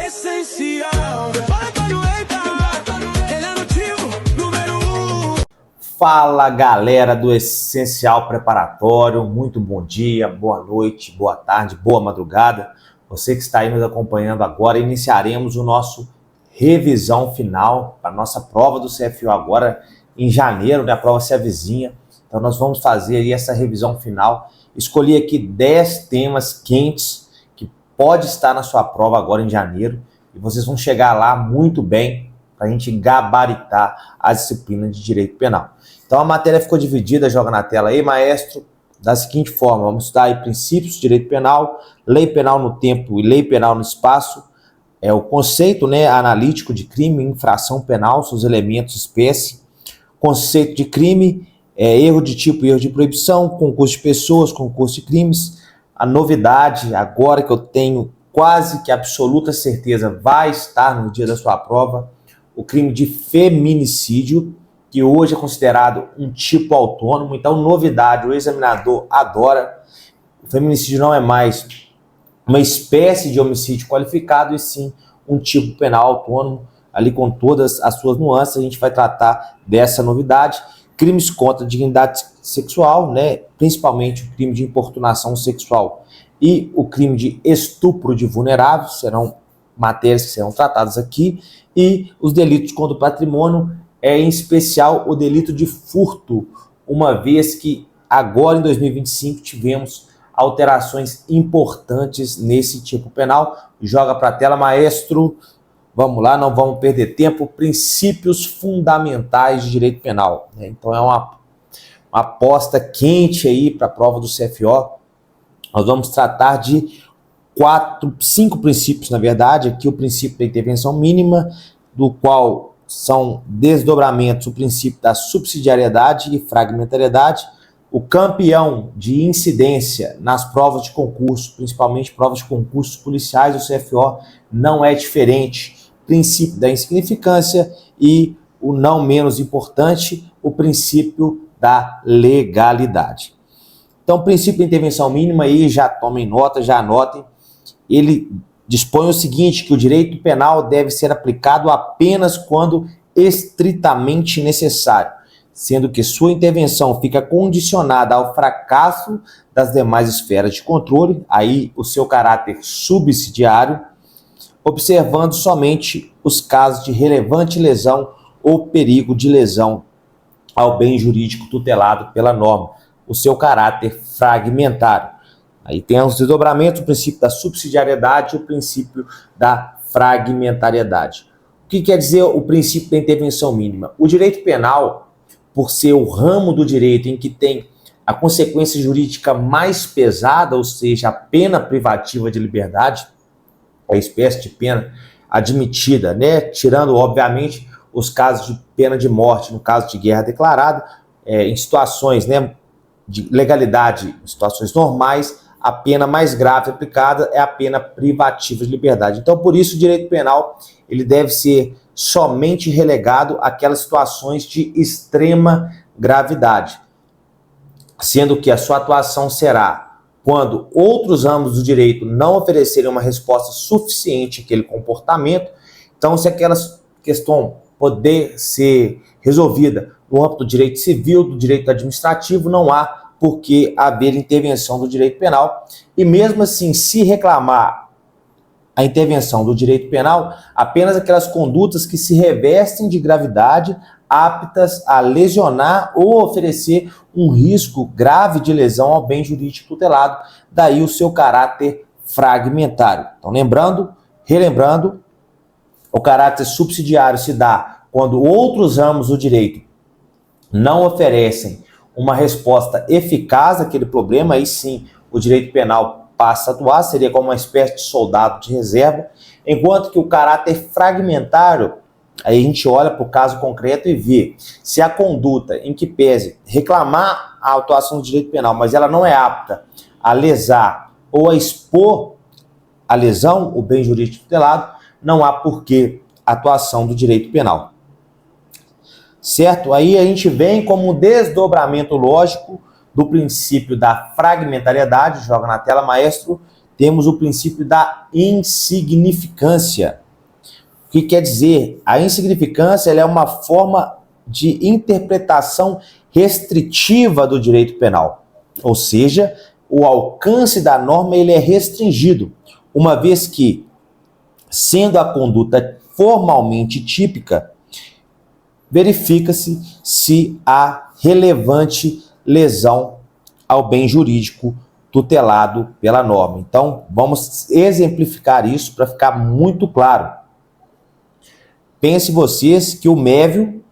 Essencial. Ele é motivo número 1. Fala, galera do Essencial Preparatório, muito bom dia, boa noite, boa tarde, boa madrugada. Você que está aí nos acompanhando agora, iniciaremos o nosso revisão final, a nossa prova do CFO agora em janeiro, né? A prova se avizinha, então nós vamos fazer aí essa revisão final. Escolhi aqui 10 temas quentes que pode estar na sua prova agora em janeiro e vocês vão chegar lá muito bem para a gente gabaritar a disciplina de Direito Penal. Então a matéria ficou dividida, joga na tela aí, maestro, da seguinte forma: vamos estudar aí princípios de Direito Penal, lei penal no tempo e lei penal no espaço, o conceito, né, analítico de crime, infração penal, seus elementos, espécie, conceito de crime, erro de tipo e erro de proibição, concurso de pessoas, concurso de crimes. A novidade, agora que eu tenho quase que absoluta certeza vai estar no dia da sua prova, o crime de feminicídio, que hoje é considerado um tipo autônomo. Então, novidade, o examinador adora. O feminicídio não é mais uma espécie de homicídio qualificado, e sim um tipo penal autônomo, ali com todas as suas nuances. A gente vai tratar dessa novidade. Crimes contra a dignidade sexual, né? Principalmente o crime de importunação sexual e o crime de estupro de vulneráveis, serão matérias que serão tratadas aqui. E os delitos contra o patrimônio, em especial o delito de furto, uma vez que agora em 2025 tivemos alterações importantes nesse tipo penal. Joga para a tela, maestro. Vamos lá, não vamos perder tempo. Princípios fundamentais de direito penal. Então é uma aposta quente aí para a prova do CFO. Nós vamos tratar de 5 princípios, na verdade. Aqui o princípio da intervenção mínima, do qual são desdobramentos: o princípio da subsidiariedade e fragmentariedade. O campeão de incidência nas provas de concurso, principalmente provas de concursos policiais, o CFO não é diferente. Princípio da insignificância e, o não menos importante, o princípio da legalidade. Então, o princípio da intervenção mínima, aí já tomem nota, já anotem. Ele dispõe o seguinte: que o direito penal deve ser aplicado apenas quando estritamente necessário, sendo que sua intervenção fica condicionada ao fracasso das demais esferas de controle, aí o seu caráter subsidiário, observando somente os casos de relevante lesão ou perigo de lesão ao bem jurídico tutelado pela norma, o seu caráter fragmentário. Aí tem os desdobramentos: o princípio da subsidiariedade e o princípio da fragmentariedade. O que quer dizer o princípio da intervenção mínima? O direito penal, por ser o ramo do direito em que tem a consequência jurídica mais pesada, ou seja, a pena privativa de liberdade, a espécie de pena admitida, né? Tirando, obviamente, os casos de pena de morte, no caso de guerra declarada, em situações, né, de legalidade, em situações normais, a pena mais grave aplicada é a pena privativa de liberdade. Então, por isso, o direito penal ele deve ser somente relegado àquelas situações de extrema gravidade, sendo que a sua atuação será quando outros ramos do direito não oferecerem uma resposta suficiente àquele comportamento. Então, se aquela questão poder ser resolvida no âmbito do direito civil, do direito administrativo, não há por que haver intervenção do direito penal. E mesmo assim, se reclamar a intervenção do direito penal, apenas aquelas condutas que se revestem de gravidade, aptas a lesionar ou oferecer um risco grave de lesão ao bem jurídico tutelado, daí o seu caráter fragmentário. Então, relembrando, o caráter subsidiário se dá quando outros ramos do direito não oferecem uma resposta eficaz àquele problema. Aí sim o direito penal passa a atuar, seria como uma espécie de soldado de reserva, enquanto que o caráter fragmentário, aí a gente olha para o caso concreto e vê se a conduta em que pese reclamar a atuação do direito penal, mas ela não é apta a lesar ou a expor a lesão, o bem jurídico tutelado, não há porquê atuação do direito penal. Certo? Aí a gente vem como um desdobramento lógico do princípio da fragmentariedade, joga na tela, maestro, temos o princípio da insignificância. O que quer dizer? A insignificância ela é uma forma de interpretação restritiva do direito penal, ou seja, o alcance da norma ele é restringido, uma vez que, sendo a conduta formalmente típica, verifica-se se há relevante lesão ao bem jurídico tutelado pela norma. Então, vamos exemplificar isso para ficar muito claro. Pense vocês que o Mévio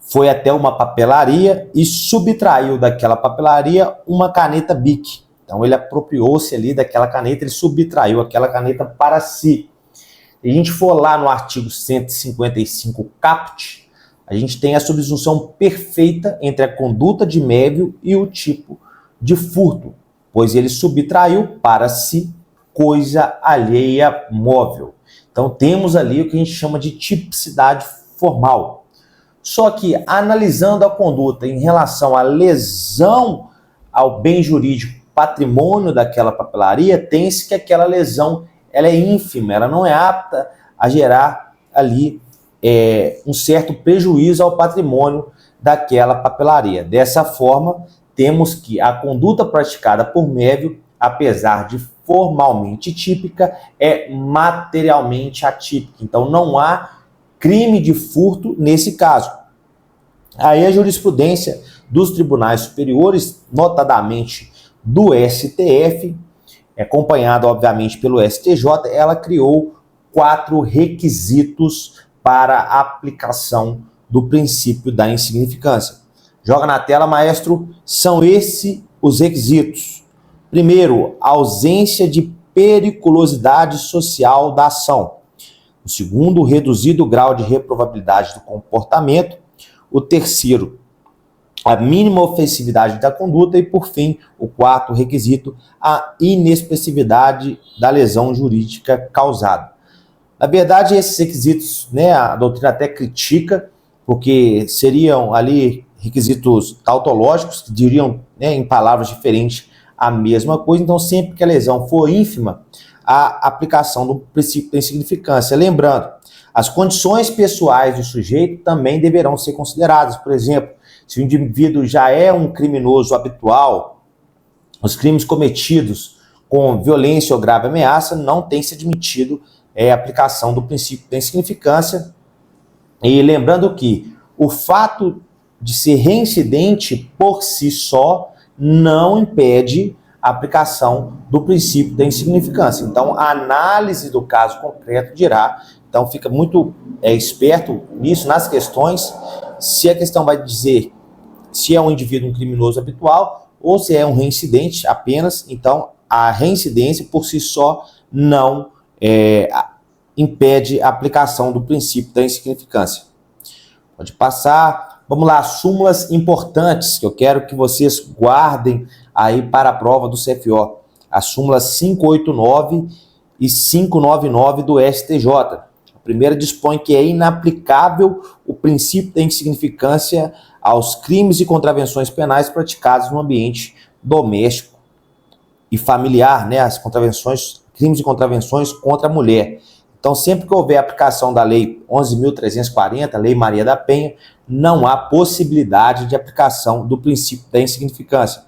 foi até uma papelaria e subtraiu daquela papelaria uma caneta Bic. Então, ele apropriou-se ali daquela caneta, ele subtraiu aquela caneta para si. Se a gente for lá no artigo 155 caput, a gente tem a subsunção perfeita entre a conduta de Mévio e o tipo de furto, pois ele subtraiu para si coisa alheia móvel. Então temos ali o que a gente chama de tipicidade formal. Só que analisando a conduta em relação à lesão ao bem jurídico patrimônio daquela papelaria, tem-se que aquela lesão ela é ínfima, ela não é apta a gerar ali um certo prejuízo ao patrimônio daquela papelaria. Dessa forma, temos que a conduta praticada por Mévio, apesar de formalmente típica, é materialmente atípica. Então, não há crime de furto nesse caso. Aí a jurisprudência dos tribunais superiores, notadamente do STF, acompanhada, obviamente, pelo STJ, ela criou 4 requisitos para a aplicação do princípio da insignificância. Joga na tela, maestro. São esses os requisitos. Primeiro, ausência de periculosidade social da ação. O segundo, reduzido grau de reprovabilidade do comportamento. O terceiro, a mínima ofensividade da conduta. E, por fim, o quarto requisito, a inexpressividade da lesão jurídica causada. Na verdade, esses requisitos, a doutrina até critica, porque seriam ali requisitos tautológicos, que diriam, em palavras diferentes, a mesma coisa. Então, sempre que a lesão for ínfima, a aplicação do princípio da insignificância. Lembrando, as condições pessoais do sujeito também deverão ser consideradas. Por exemplo, se o indivíduo já é um criminoso habitual, os crimes cometidos com violência ou grave ameaça não tem se admitido a aplicação do princípio da insignificância. E lembrando que o fato de ser reincidente por si só não impede a aplicação do princípio da insignificância. Então, a análise do caso concreto dirá. Então, fica muito esperto nisso, nas questões, se a questão vai dizer se é um indivíduo um criminoso habitual ou se é um reincidente apenas. Então, a reincidência por si só não impede a aplicação do princípio da insignificância. Pode passar. Vamos lá, súmulas importantes que eu quero que vocês guardem aí para a prova do CFO. As súmulas 589 e 599 do STJ. A primeira dispõe que é inaplicável o princípio da insignificância aos crimes e contravenções penais praticados no ambiente doméstico e familiar, as crimes e contravenções contra a mulher. Então, sempre que houver aplicação da Lei 11.340, Lei Maria da Penha, não há possibilidade de aplicação do princípio da insignificância.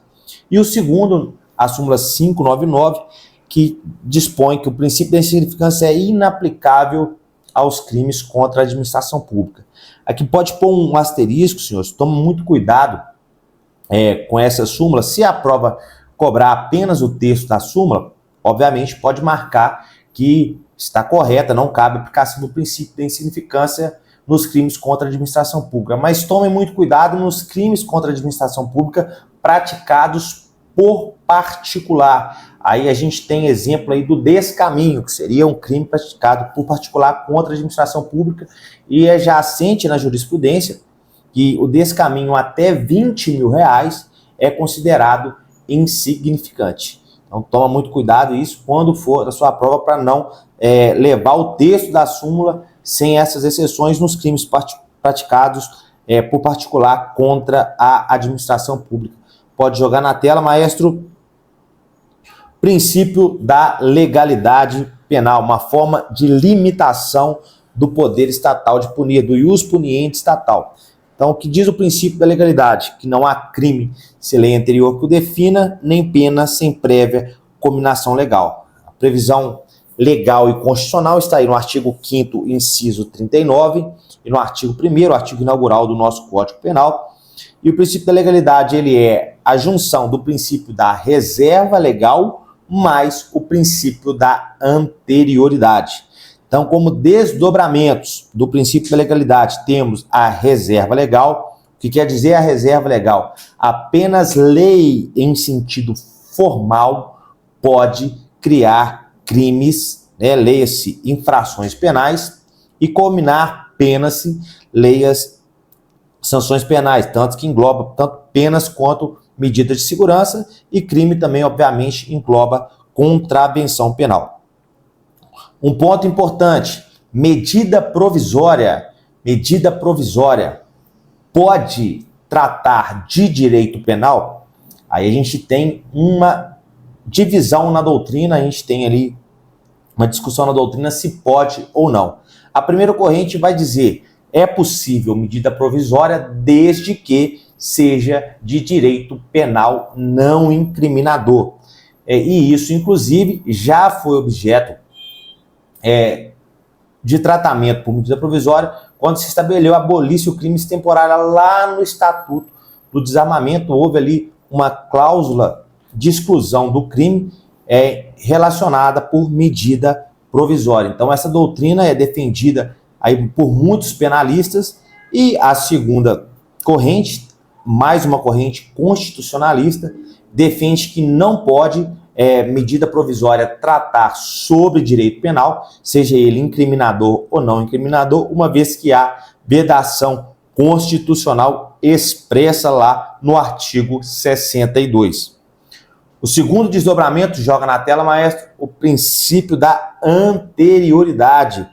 E o segundo, a súmula 599, que dispõe que o princípio da insignificância é inaplicável aos crimes contra a administração pública. Aqui pode pôr um asterisco, senhores, tome muito cuidado com essa súmula. Se a prova cobrar apenas o texto da súmula, obviamente pode marcar que está correta, não cabe aplicação do princípio da insignificância nos crimes contra a administração pública. Mas tomem muito cuidado nos crimes contra a administração pública praticados por particular. Aí a gente tem exemplo aí do descaminho, que seria um crime praticado por particular contra a administração pública, e é já assente na jurisprudência que o descaminho até R$20 mil é considerado insignificante. Então toma muito cuidado isso quando for da sua prova para não levar o texto da súmula sem essas exceções nos crimes praticados por particular contra a administração pública. Pode jogar na tela, maestro. princípio da legalidade penal, uma forma de limitação do poder estatal de punir, do ius puniendi estatal. Então, o que diz o princípio da legalidade? Que não há crime sem lei anterior que o defina, nem pena sem prévia cominação legal. A previsão legal e constitucional está aí no artigo 5º, inciso 39, e no artigo 1º, artigo inaugural do nosso Código Penal. E o princípio da legalidade, ele é a junção do princípio da reserva legal mais o princípio da anterioridade. Então, como desdobramentos do princípio da legalidade, temos a reserva legal. O que quer dizer a reserva legal? Apenas lei em sentido formal pode criar crimes, né? Leia-se infrações penais, e combinar penas-se, leia-se sanções penais, tanto que engloba tanto penas quanto medidas de segurança, e crime também, obviamente, engloba contravenção penal. Um ponto importante, medida provisória pode tratar de direito penal? Aí a gente tem uma divisão na doutrina, a gente tem ali uma discussão na doutrina se pode ou não. A primeira corrente vai dizer, é possível medida provisória desde que seja de direito penal não incriminador. E isso, inclusive, já foi objeto de tratamento por medida provisória quando se estabeleceu abolício crimes temporários lá no Estatuto do Desarmamento. Houve ali uma cláusula de exclusão do crime relacionada por medida provisória. Então, essa doutrina é defendida aí por muitos penalistas. E a segunda corrente, mais uma corrente constitucionalista, defende que não pode medida provisória tratar sobre direito penal, seja ele incriminador ou não incriminador, uma vez que há vedação constitucional expressa lá no artigo 62. O segundo desdobramento, joga na tela, maestro, o princípio da anterioridade.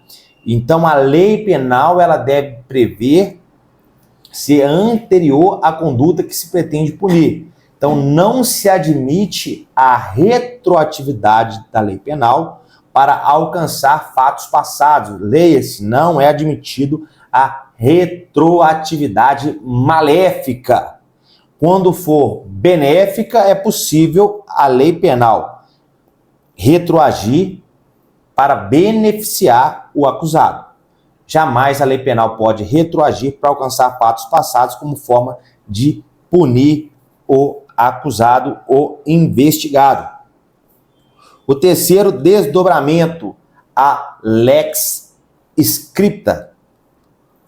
Então, a lei penal ela deve prever ser anterior à conduta que se pretende punir. Então, não se admite a retroatividade da lei penal para alcançar fatos passados. Leia-se, não é admitido a retroatividade maléfica. Quando for benéfica, é possível a lei penal retroagir para beneficiar o acusado. Jamais a lei penal pode retroagir para alcançar fatos passados como forma de punir o acusado ou investigado. O terceiro desdobramento, a lex scripta.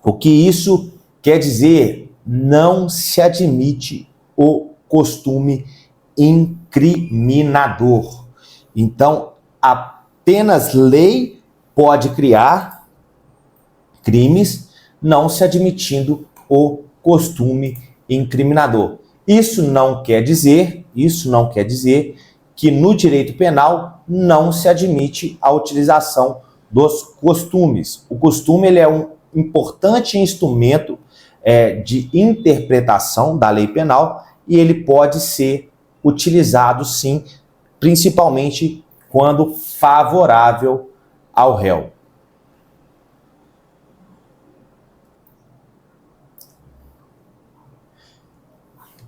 O que isso quer dizer? Não se admite o costume incriminador. Então, apenas lei pode criar crimes, não se admitindo o costume incriminador. Isso não quer dizer que no direito penal não se admite a utilização dos costumes. O costume ele é um importante instrumento de interpretação da lei penal e ele pode ser utilizado, sim, principalmente quando favorável ao réu.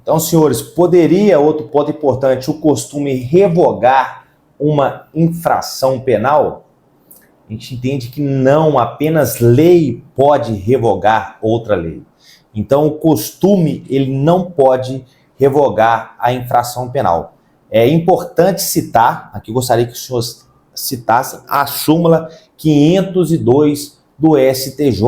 Então, senhores, outro ponto importante, o costume revogar uma infração penal? A gente entende que não, apenas lei pode revogar outra lei. Então, o costume, ele não pode revogar a infração penal. É importante citar, aqui gostaria que os senhores citassem, a súmula 502 do STJ.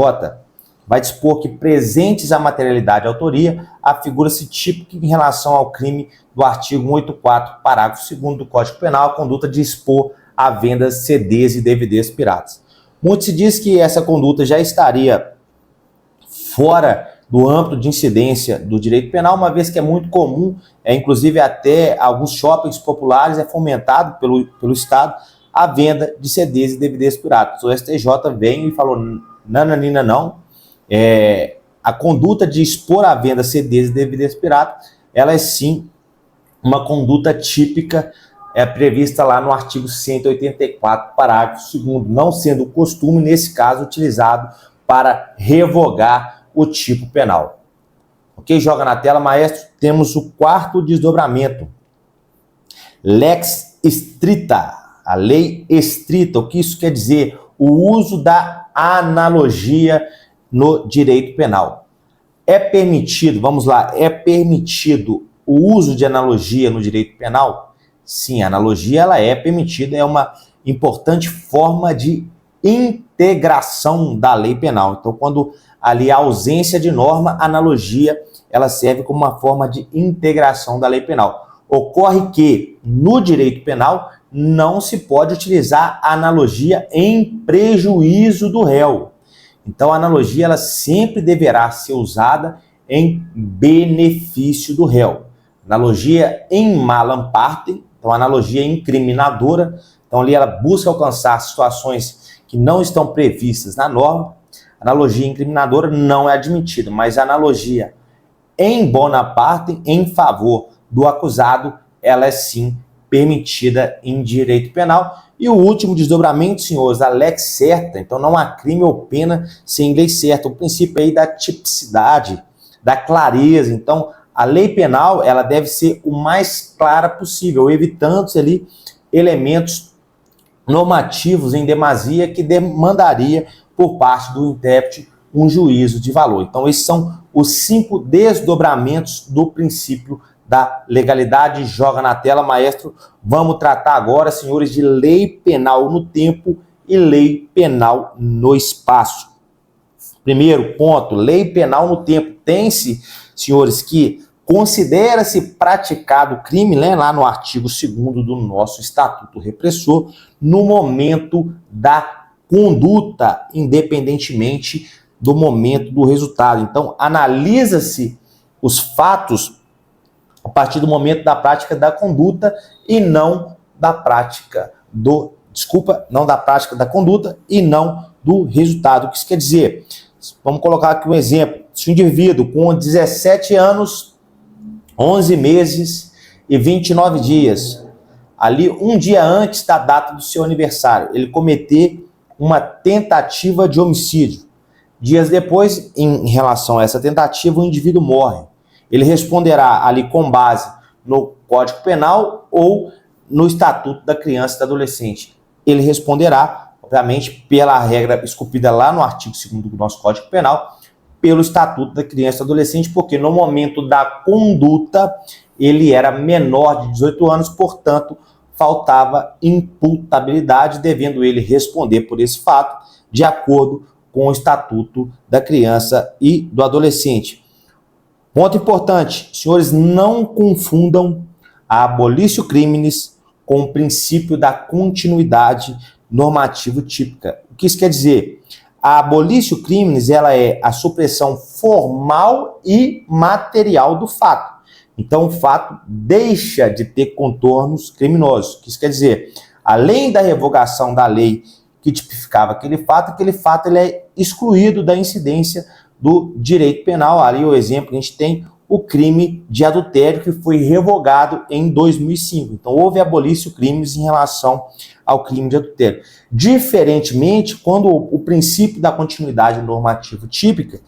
Vai dispor que, presentes a materialidade e autoria, afigura-se típica em relação ao crime do artigo 184, parágrafo 2º do Código Penal, a conduta de expor à venda CDs e DVDs piratas. Muito se diz que essa conduta já estaria fora do âmbito de incidência do direito penal, uma vez que é muito comum, inclusive até alguns shoppings populares, é fomentado pelo Estado a venda de CDs e DVDs piratas. O STJ veio e falou, nananina não, a conduta de expor à venda CDs e DVDs piratas, ela é sim uma conduta típica é prevista lá no artigo 184, parágrafo 2º, não sendo o costume, nesse caso, utilizado para revogar o tipo penal. Ok? Joga na tela, maestro. Temos o quarto desdobramento. Lex stricta, a lei estrita. O que isso quer dizer? O uso da analogia no direito penal. É permitido, vamos lá, é permitido o uso de analogia no direito penal? Sim, a analogia ela é permitida, é uma importante forma de integração da lei penal. Então, quando ali há ausência de norma, a analogia ela serve como uma forma de integração da lei penal. Ocorre que, no direito penal, não se pode utilizar a analogia em prejuízo do réu. Então, a analogia ela sempre deverá ser usada em benefício do réu. Analogia em malam partem, então analogia incriminadora. Então, ali ela busca alcançar situações que não estão previstas na norma. Analogia incriminadora não é admitida, mas a analogia em bona parte, em favor do acusado, ela é sim permitida em direito penal. E o último desdobramento, senhores, a lex certa. Então não há crime ou pena sem lei certa. O princípio aí da tipicidade, da clareza. Então a lei penal ela deve ser o mais clara possível, evitando ali elementos normativos em demasia que demandaria por parte do intérprete um juízo de valor. Então esses são os 5 desdobramentos do princípio da legalidade. Joga na tela, maestro. Vamos tratar agora, senhores, de lei penal no tempo e lei penal no espaço. Primeiro ponto, lei penal no tempo. Tem-se, senhores, que considera-se praticado o crime, né, lá no artigo 2º do nosso Estatuto Repressor, no momento da conduta, independentemente do momento do resultado. Então, analisa-se os fatos a partir do momento da prática da conduta e não da prática não da prática da conduta e não do resultado. O que isso quer dizer? Vamos colocar aqui um exemplo. Se o indivíduo com 17 anos, 11 meses e 29 dias, ali um dia antes da data do seu aniversário, ele cometer uma tentativa de homicídio. Dias depois, em relação a essa tentativa, o indivíduo morre. Ele responderá ali com base no Código Penal ou no Estatuto da Criança e do Adolescente. Ele responderá, obviamente, pela regra esculpida lá no artigo 2º do nosso Código Penal, pelo Estatuto da Criança e do Adolescente, porque no momento da conduta ele era menor de 18 anos, portanto, faltava imputabilidade, devendo ele responder por esse fato, de acordo com o Estatuto da Criança e do Adolescente. Ponto importante, senhores, não confundam a abolitio criminis com o princípio da continuidade normativo típica. O que isso quer dizer? A abolitio criminis ela é a supressão formal e material do fato. Então o fato deixa de ter contornos criminosos. O que isso quer dizer? Além da revogação da lei que tipificava aquele fato ele é excluído da incidência do direito penal. Ali o exemplo, a gente tem o crime de adultério que foi revogado em 2005. Então houve abolitio criminis em relação ao crime de adultério. Diferentemente, quando o princípio da continuidade normativa típica,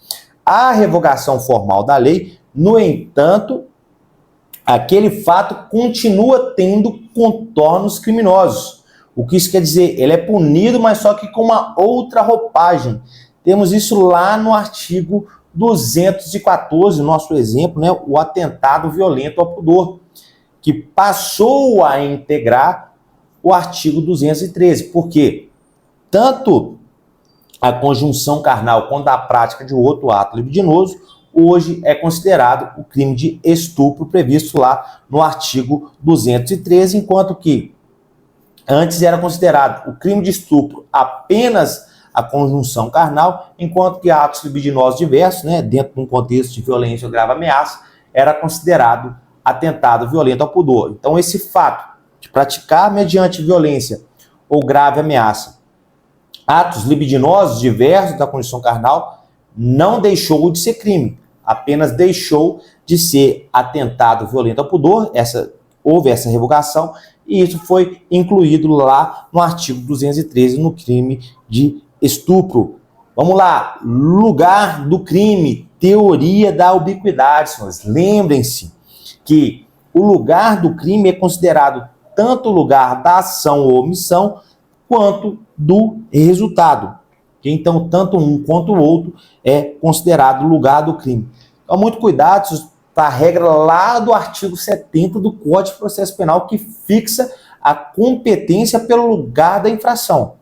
a revogação formal da lei, no entanto, aquele fato continua tendo contornos criminosos. O que isso quer dizer? Ele é punido, mas só que com uma outra roupagem. Temos isso lá no artigo 214, nosso exemplo, né, o atentado violento ao pudor, que passou a integrar o artigo 213. Por quê? Tanto a conjunção carnal quanto a prática de outro ato libidinoso, hoje é considerado o crime de estupro previsto lá no artigo 213, enquanto que antes era considerado o crime de estupro apenas a conjunção carnal, enquanto que atos libidinosos diversos, né, dentro de um contexto de violência ou grave ameaça, era considerado atentado violento ao pudor. Então esse fato de praticar mediante violência ou grave ameaça atos libidinosos diversos da condição carnal não deixou de ser crime, apenas deixou de ser atentado violento ao pudor. Houve essa revogação e isso foi incluído lá no artigo 213, no crime de estupro. Vamos lá, lugar do crime, teoria da ubiquidade, senhores. Lembrem-se que o lugar do crime é considerado tanto o lugar da ação ou omissão, quanto do resultado. Então, tanto um quanto o outro é considerado lugar do crime. Então, muito cuidado com a regra lá do artigo 70 do Código de Processo Penal, que fixa a competência pelo lugar da infração.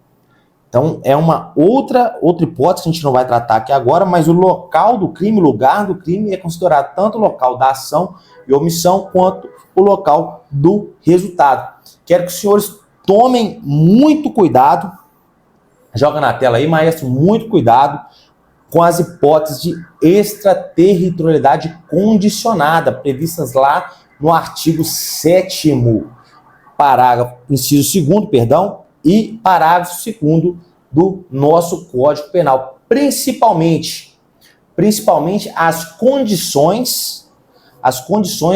Então, é uma outra hipótese que a gente não vai tratar aqui agora, mas o local do crime, lugar do crime, é considerado tanto o local da ação e omissão, quanto o local do resultado. Quero que os senhores tomem muito cuidado, joga na tela aí, maestro, muito cuidado com as hipóteses de extraterritorialidade condicionada, previstas lá no artigo 7º, parágrafo, inciso 2º, perdão, e parágrafo 2º do nosso Código Penal, principalmente as condições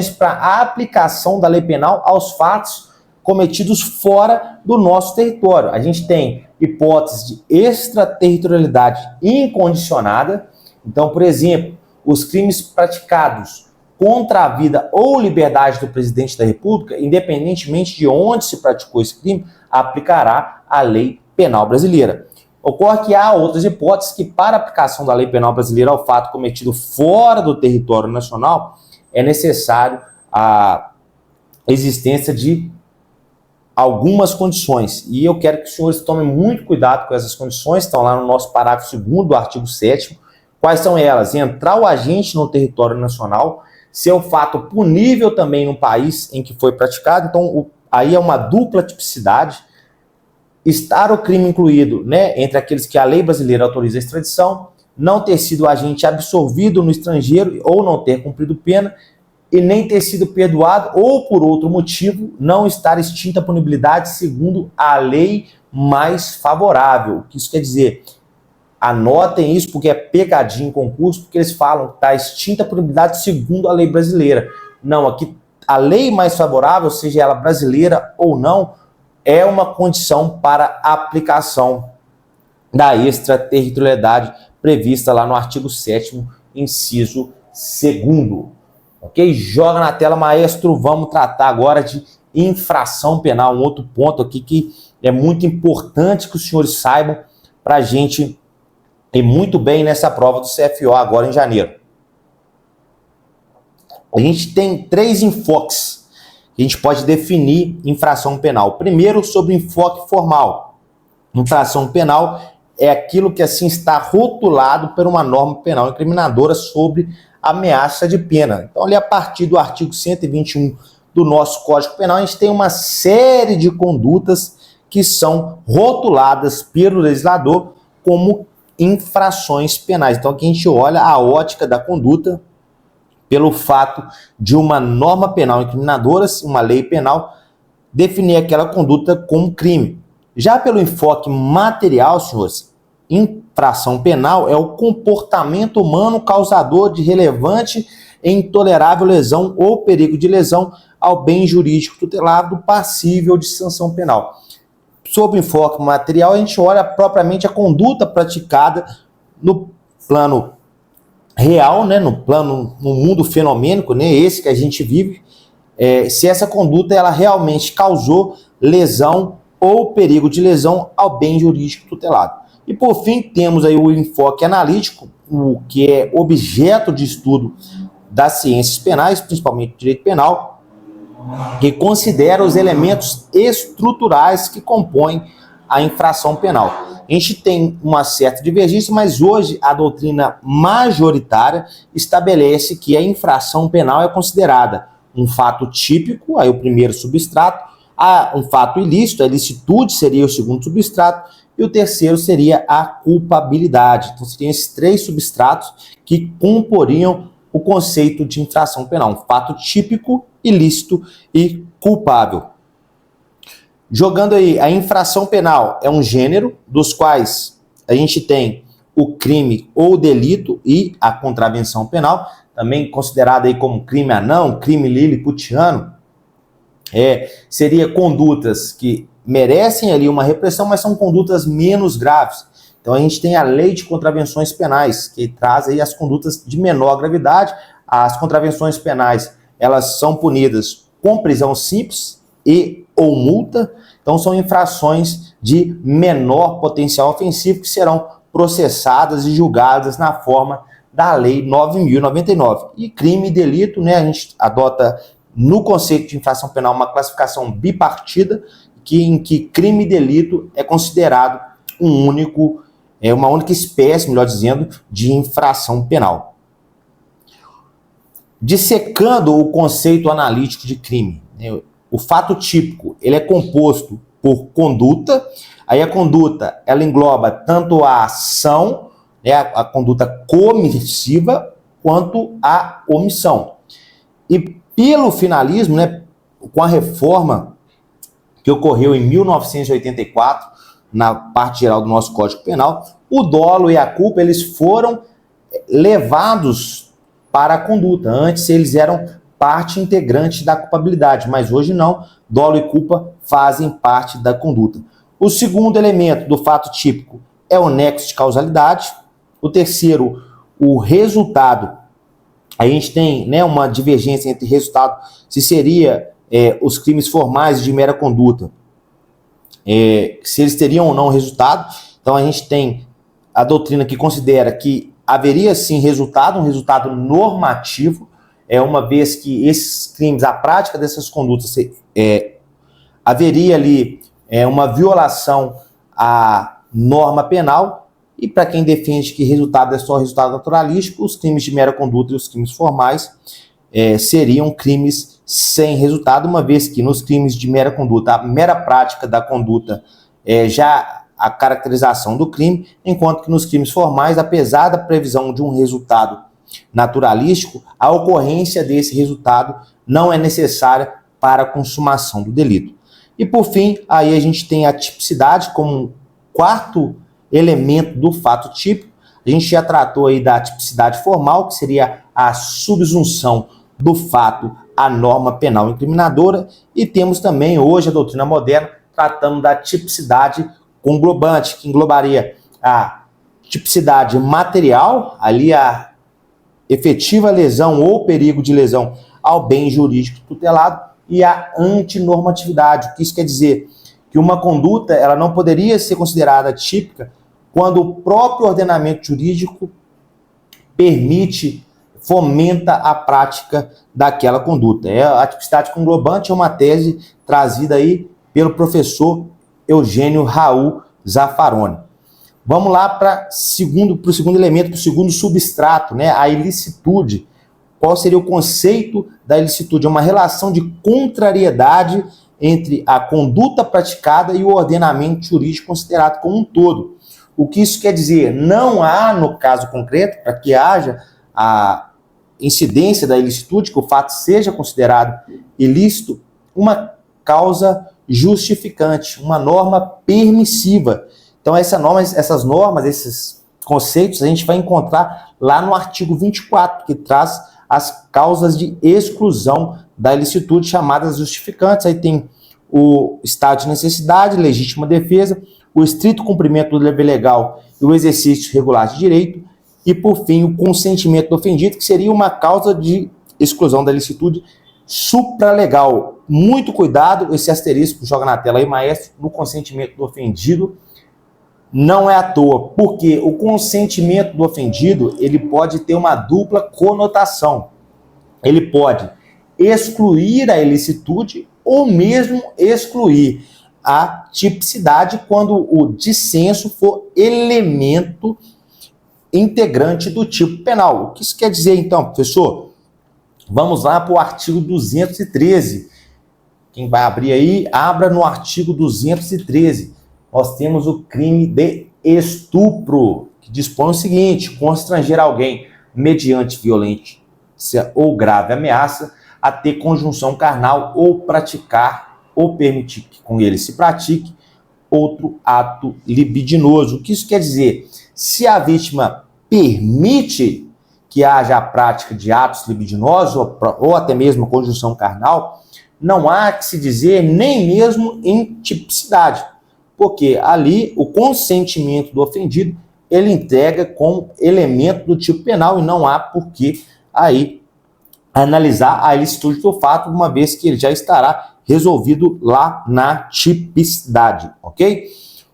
para a aplicação da lei penal aos fatos cometidos fora do nosso território. A gente tem hipótese de extraterritorialidade incondicionada. Então, por exemplo, os crimes praticados contra a vida ou liberdade do presidente da República, independentemente de onde se praticou esse crime, aplicará a lei penal brasileira. Ocorre que há outras hipóteses que, para a aplicação da lei penal brasileira ao fato cometido fora do território nacional, é necessário a existência de algumas condições. E eu quero que os senhores tomem muito cuidado com essas condições, estão lá no nosso parágrafo 2º do artigo 7º. Quais são elas? Entrar o agente no território nacional, ser um fato punível também no país em que foi praticado, então aí é uma dupla tipicidade, estar o crime incluído, né, entre aqueles que a lei brasileira autoriza a extradição, não ter sido agente absorvido no estrangeiro ou não ter cumprido pena, e nem ter sido perdoado ou, por outro motivo, não estar extinta a punibilidade segundo a lei mais favorável. O que isso quer dizer? Anotem isso, porque é pegadinha em concurso, porque eles falam que está extinta a punibilidade segundo a lei brasileira. Não, aqui a lei mais favorável, seja ela brasileira ou não, é uma condição para a aplicação da extraterritorialidade prevista lá no artigo 7º, inciso 2º. Ok? Joga na tela, maestro. Vamos tratar agora de infração penal. Um outro ponto aqui que é muito importante que os senhores saibam para a gente ir muito bem nessa prova do CFO agora em janeiro. A gente tem 3 enfoques que a gente pode definir infração penal. Primeiro, sobre enfoque formal. Infração penal é aquilo que assim está rotulado por uma norma penal incriminadora sobre ameaça de pena. Então, ali a partir do artigo 121 do nosso Código Penal, a gente tem uma série de condutas que são rotuladas pelo legislador como infrações penais. Então, aqui a gente olha a ótica da conduta pelo fato de uma norma penal incriminadora, uma lei penal, definir aquela conduta como crime. Já pelo enfoque material, senhores, infração penal é o comportamento humano causador de relevante e intolerável lesão ou perigo de lesão ao bem jurídico tutelado passível de sanção penal. Sob o enfoque material, a gente olha propriamente a conduta praticada no plano real, né, no mundo fenomênico, né, esse que a gente vive, se essa conduta ela realmente causou lesão ou perigo de lesão ao bem jurídico tutelado. E por fim, temos aí o enfoque analítico, o que é objeto de estudo das ciências penais, principalmente direito penal, que considera os elementos estruturais que compõem a infração penal. A gente tem uma certa divergência, mas hoje a doutrina majoritária estabelece que a infração penal é considerada um fato típico, aí o primeiro substrato, um fato ilícito, a ilicitude seria o segundo substrato, e o terceiro seria a culpabilidade. Então, seriam esses 3 substratos que comporiam o conceito de infração penal. Um fato típico, ilícito e culpável. Jogando aí, a infração penal é um gênero dos quais a gente tem o crime ou delito e a contravenção penal, também considerada aí como crime anão, crime liliputiano. Seria condutas que merecem ali uma repressão, mas são condutas menos graves. Então a gente tem a Lei de Contravenções Penais, que traz aí as condutas de menor gravidade. As contravenções penais, elas são punidas com prisão simples e ou multa. Então são infrações de menor potencial ofensivo que serão processadas e julgadas na forma da Lei 9.099. E crime e delito, né, a gente adota no conceito de infração penal uma classificação bipartida, em que crime e delito é considerado uma única espécie, melhor dizendo, de infração penal. Dissecando o conceito analítico de crime, né, o fato típico, ele é composto por conduta. Aí a conduta, ela engloba tanto a ação, né, a conduta comissiva, quanto a omissão. E pelo finalismo, né, com a reforma que ocorreu em 1984, na parte geral do nosso Código Penal, o dolo e a culpa, eles foram levados para a conduta. Antes eles eram parte integrante da culpabilidade, mas hoje não. Dolo e culpa fazem parte da conduta. O segundo elemento do fato típico é o nexo de causalidade. O terceiro, o resultado. A gente tem, né, uma divergência entre resultado, se seria os crimes formais de mera conduta, se eles teriam ou não resultado. Então a gente tem a doutrina que considera que haveria sim resultado, um resultado normativo, uma vez que esses crimes, a prática dessas condutas, haveria ali uma violação à norma penal. E para quem defende que resultado é só resultado naturalístico, os crimes de mera conduta e os crimes formais seriam crimes sem resultado, uma vez que nos crimes de mera conduta, a mera prática da conduta já a caracterização do crime, enquanto que nos crimes formais, apesar da previsão de um resultado naturalístico, a ocorrência desse resultado não é necessária para a consumação do delito. E por fim, aí a gente tem a tipicidade como quarto elemento do fato típico. A gente já tratou aí da tipicidade formal, que seria a subsunção do fato à norma penal incriminadora, e temos também hoje a doutrina moderna tratando da tipicidade conglobante, que englobaria a tipicidade material, ali a efetiva lesão ou perigo de lesão ao bem jurídico tutelado, e a antinormatividade. O que isso quer dizer? Que uma conduta ela não poderia ser considerada típica quando o próprio ordenamento jurídico fomenta a prática daquela conduta. A tipicidade conglobante é uma tese trazida aí pelo professor Eugênio Raul Zaffaroni. Vamos lá para o segundo elemento, para o segundo substrato, né? A ilicitude. Qual seria o conceito da ilicitude? É uma relação de contrariedade entre a conduta praticada e o ordenamento jurídico considerado como um todo. O que isso quer dizer? Não há, no caso concreto, para que haja a incidência da ilicitude, que o fato seja considerado ilícito, uma causa justificante, uma norma permissiva. Então essas normas, esses conceitos, a gente vai encontrar lá no artigo 24, que traz as causas de exclusão da ilicitude, chamadas justificantes. Aí tem o estado de necessidade, legítima defesa, o estrito cumprimento do dever legal e o exercício regular de direito, e por fim o consentimento do ofendido, que seria uma causa de exclusão da ilicitude supralegal. Muito cuidado, esse asterisco joga na tela aí, maestro, no consentimento do ofendido. Não é à toa, porque o consentimento do ofendido, ele pode ter uma dupla conotação. Ele pode excluir a ilicitude ou mesmo excluir a tipicidade quando o dissenso for elemento integrante do tipo penal. O que isso quer dizer então, professor? Vamos lá para o artigo 213. Quem vai abrir aí, abra no artigo 213. Nós temos o crime de estupro, que dispõe o seguinte: constranger alguém mediante violência ou grave ameaça a ter conjunção carnal ou praticar ou permitir que com ele se pratique outro ato libidinoso. O que isso quer dizer? Se a vítima permite que haja a prática de atos libidinosos ou até mesmo conjunção carnal, não há que se dizer nem mesmo em tipicidade, porque ali o consentimento do ofendido ele entrega como elemento do tipo penal e não há por que aí analisar a ilicitude do fato, uma vez que ele já estará resolvido lá na tipicidade, ok?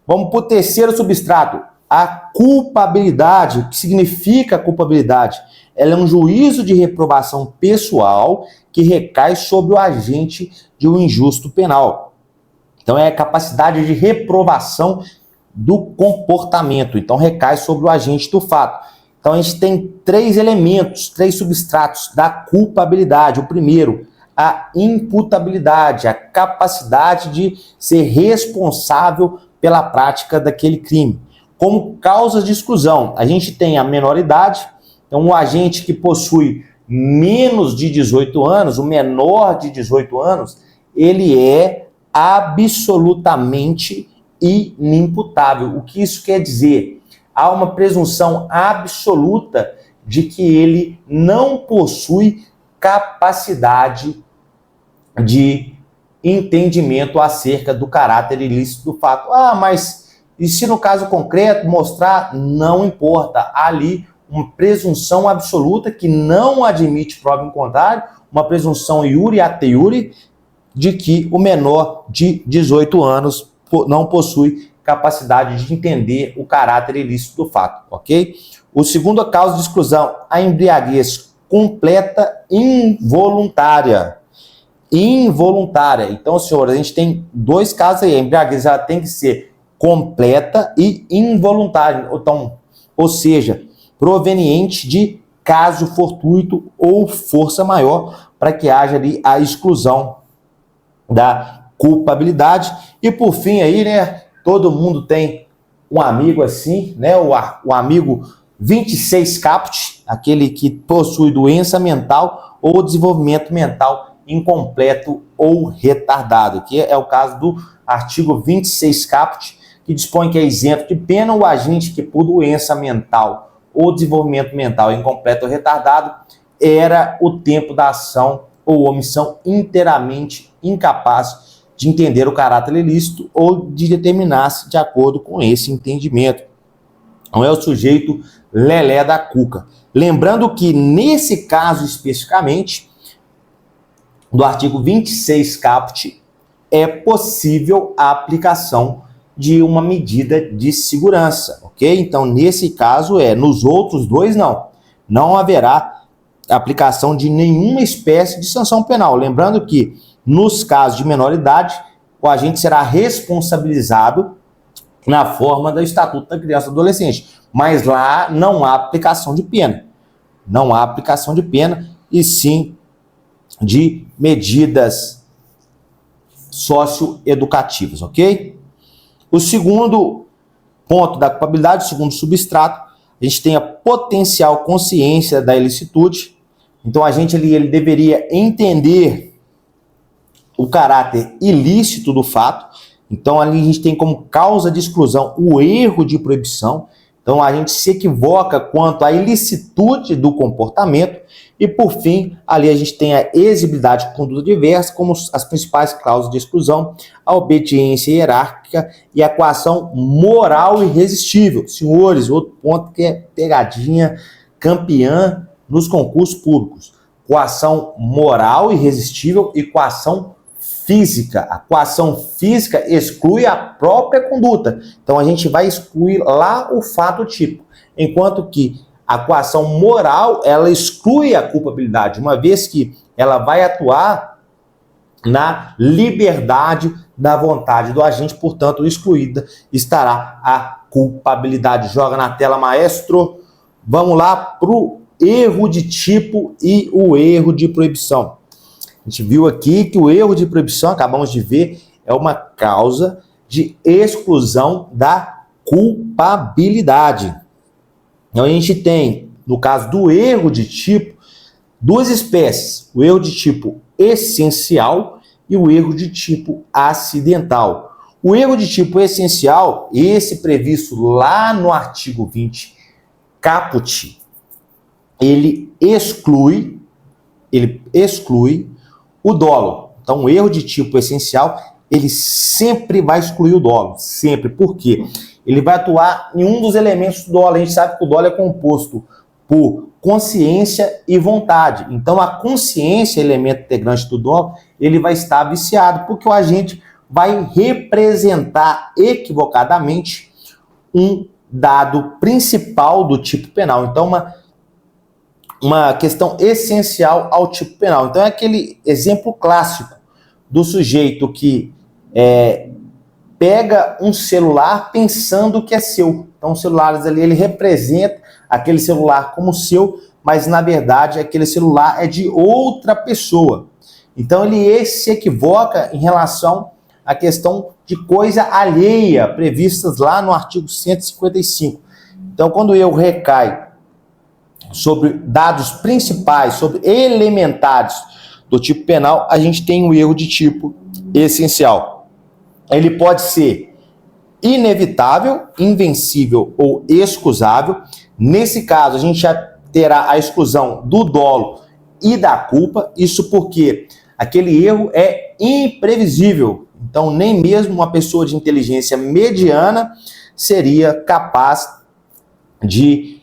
Vamos para o terceiro substrato, a culpabilidade. O que significa a culpabilidade? Ela é um juízo de reprovação pessoal que recai sobre o agente de um injusto penal. Então é a capacidade de reprovação do comportamento, então recai sobre o agente do fato. Então a gente tem três elementos, três substratos da culpabilidade. O primeiro, a imputabilidade, a capacidade de ser responsável pela prática daquele crime. Como causas de exclusão, a gente tem a menoridade, então o agente que possui menos de 18 anos, o menor de 18 anos, ele é absolutamente inimputável. O que isso quer dizer? Há uma presunção absoluta de que ele não possui capacidade de entendimento acerca do caráter ilícito do fato. Ah, mas e se no caso concreto mostrar? Não importa. Há ali uma presunção absoluta que não admite prova em contrário, uma presunção iure ate iure de que o menor de 18 anos não possui capacidade de entender o caráter ilícito do fato, ok? O segundo causa de exclusão, a embriaguez completa involuntária. Involuntária. Então, senhores, a gente tem dois casos aí. A embriaguez ela tem que ser completa e involuntária. Então, ou seja, proveniente de caso fortuito ou força maior para que haja ali a exclusão da culpabilidade. E por fim aí, né, todo mundo tem um amigo assim, né, o amigo 26 caput, aquele que possui doença mental ou desenvolvimento mental incompleto ou retardado, que é o caso do artigo 26 caput, que dispõe que é isento de pena o agente que por doença mental ou desenvolvimento mental incompleto ou retardado era o tempo da ação ou omissão inteiramente incapaz de entender o caráter ilícito ou de determinar-se de acordo com esse entendimento. Não é o sujeito lelé da cuca. Lembrando que nesse caso especificamente, do artigo 26 caput, é possível a aplicação de uma medida de segurança, ok? Então, nesse caso nos outros dois não haverá aplicação de nenhuma espécie de sanção penal. Lembrando que, nos casos de menoridade, o agente será responsabilizado na forma do Estatuto da Criança e do Adolescente, mas lá não há aplicação de pena. Não há aplicação de pena, e sim de medidas socioeducativas, ok? O segundo ponto da culpabilidade, o segundo substrato, a gente tem a potencial consciência da ilicitude. Então, a gente ele deveria entender o caráter ilícito do fato. Então, ali a gente tem como causa de exclusão o erro de proibição. Então, a gente se equivoca quanto à ilicitude do comportamento. E, por fim, ali a gente tem a exigibilidade de conduta diversa, como as principais causas de exclusão, a obediência hierárquica e a coação moral irresistível. Senhores, outro ponto que é pegadinha campeã nos concursos públicos. Coação moral irresistível e coação física. A coação física exclui a própria conduta. Então, a gente vai excluir lá o fato tipo. Enquanto que a coação moral, ela exclui a culpabilidade, uma vez que ela vai atuar na liberdade da vontade do agente, portanto, excluída estará a culpabilidade. Joga na tela, maestro. Vamos lá para o erro de tipo e o erro de proibição. A gente viu aqui que o erro de proibição, acabamos de ver, é uma causa de exclusão da culpabilidade. Então, a gente tem, no caso do erro de tipo, duas espécies. O erro de tipo essencial e o erro de tipo acidental. O erro de tipo essencial, esse previsto lá no artigo 20 caput, ele exclui o dolo. Então, o erro de tipo essencial, ele sempre vai excluir o dolo, sempre. Por quê? Ele vai atuar em um dos elementos do dolo. A gente sabe que o dolo é composto por consciência e vontade. Então, a consciência, elemento integrante do dolo, ele vai estar viciado, porque o agente vai representar equivocadamente um dado principal do tipo penal. Então, uma questão essencial ao tipo penal. Então, é aquele exemplo clássico do sujeito que pega um celular pensando que é seu. Então, os celulares ali, ele representa aquele celular como seu, mas, na verdade, aquele celular é de outra pessoa. Então, ele se equivoca em relação à questão de coisa alheia, previstas lá no artigo 155. Então, quando o erro recai sobre dados principais, sobre elementares do tipo penal, a gente tem um erro de tipo essencial. Ele pode ser inevitável, invencível ou excusável. Nesse caso, a gente já terá a exclusão do dolo e da culpa. Isso porque aquele erro é imprevisível. Então, nem mesmo uma pessoa de inteligência mediana seria capaz de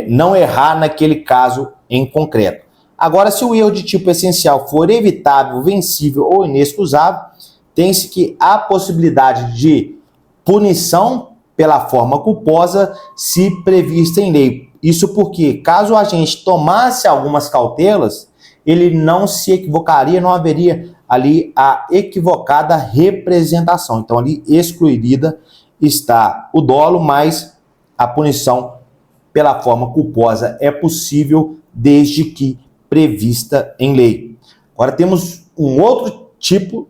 não errar naquele caso em concreto. Agora, se o erro de tipo essencial for evitável, vencível ou inexcusável, tem-se que a possibilidade de punição pela forma culposa se prevista em lei. Isso porque, caso o agente tomasse algumas cautelas, ele não se equivocaria, não haveria ali a equivocada representação. Então, ali excluída está o dolo, mas a punição pela forma culposa é possível desde que prevista em lei. Agora temos um outro tipo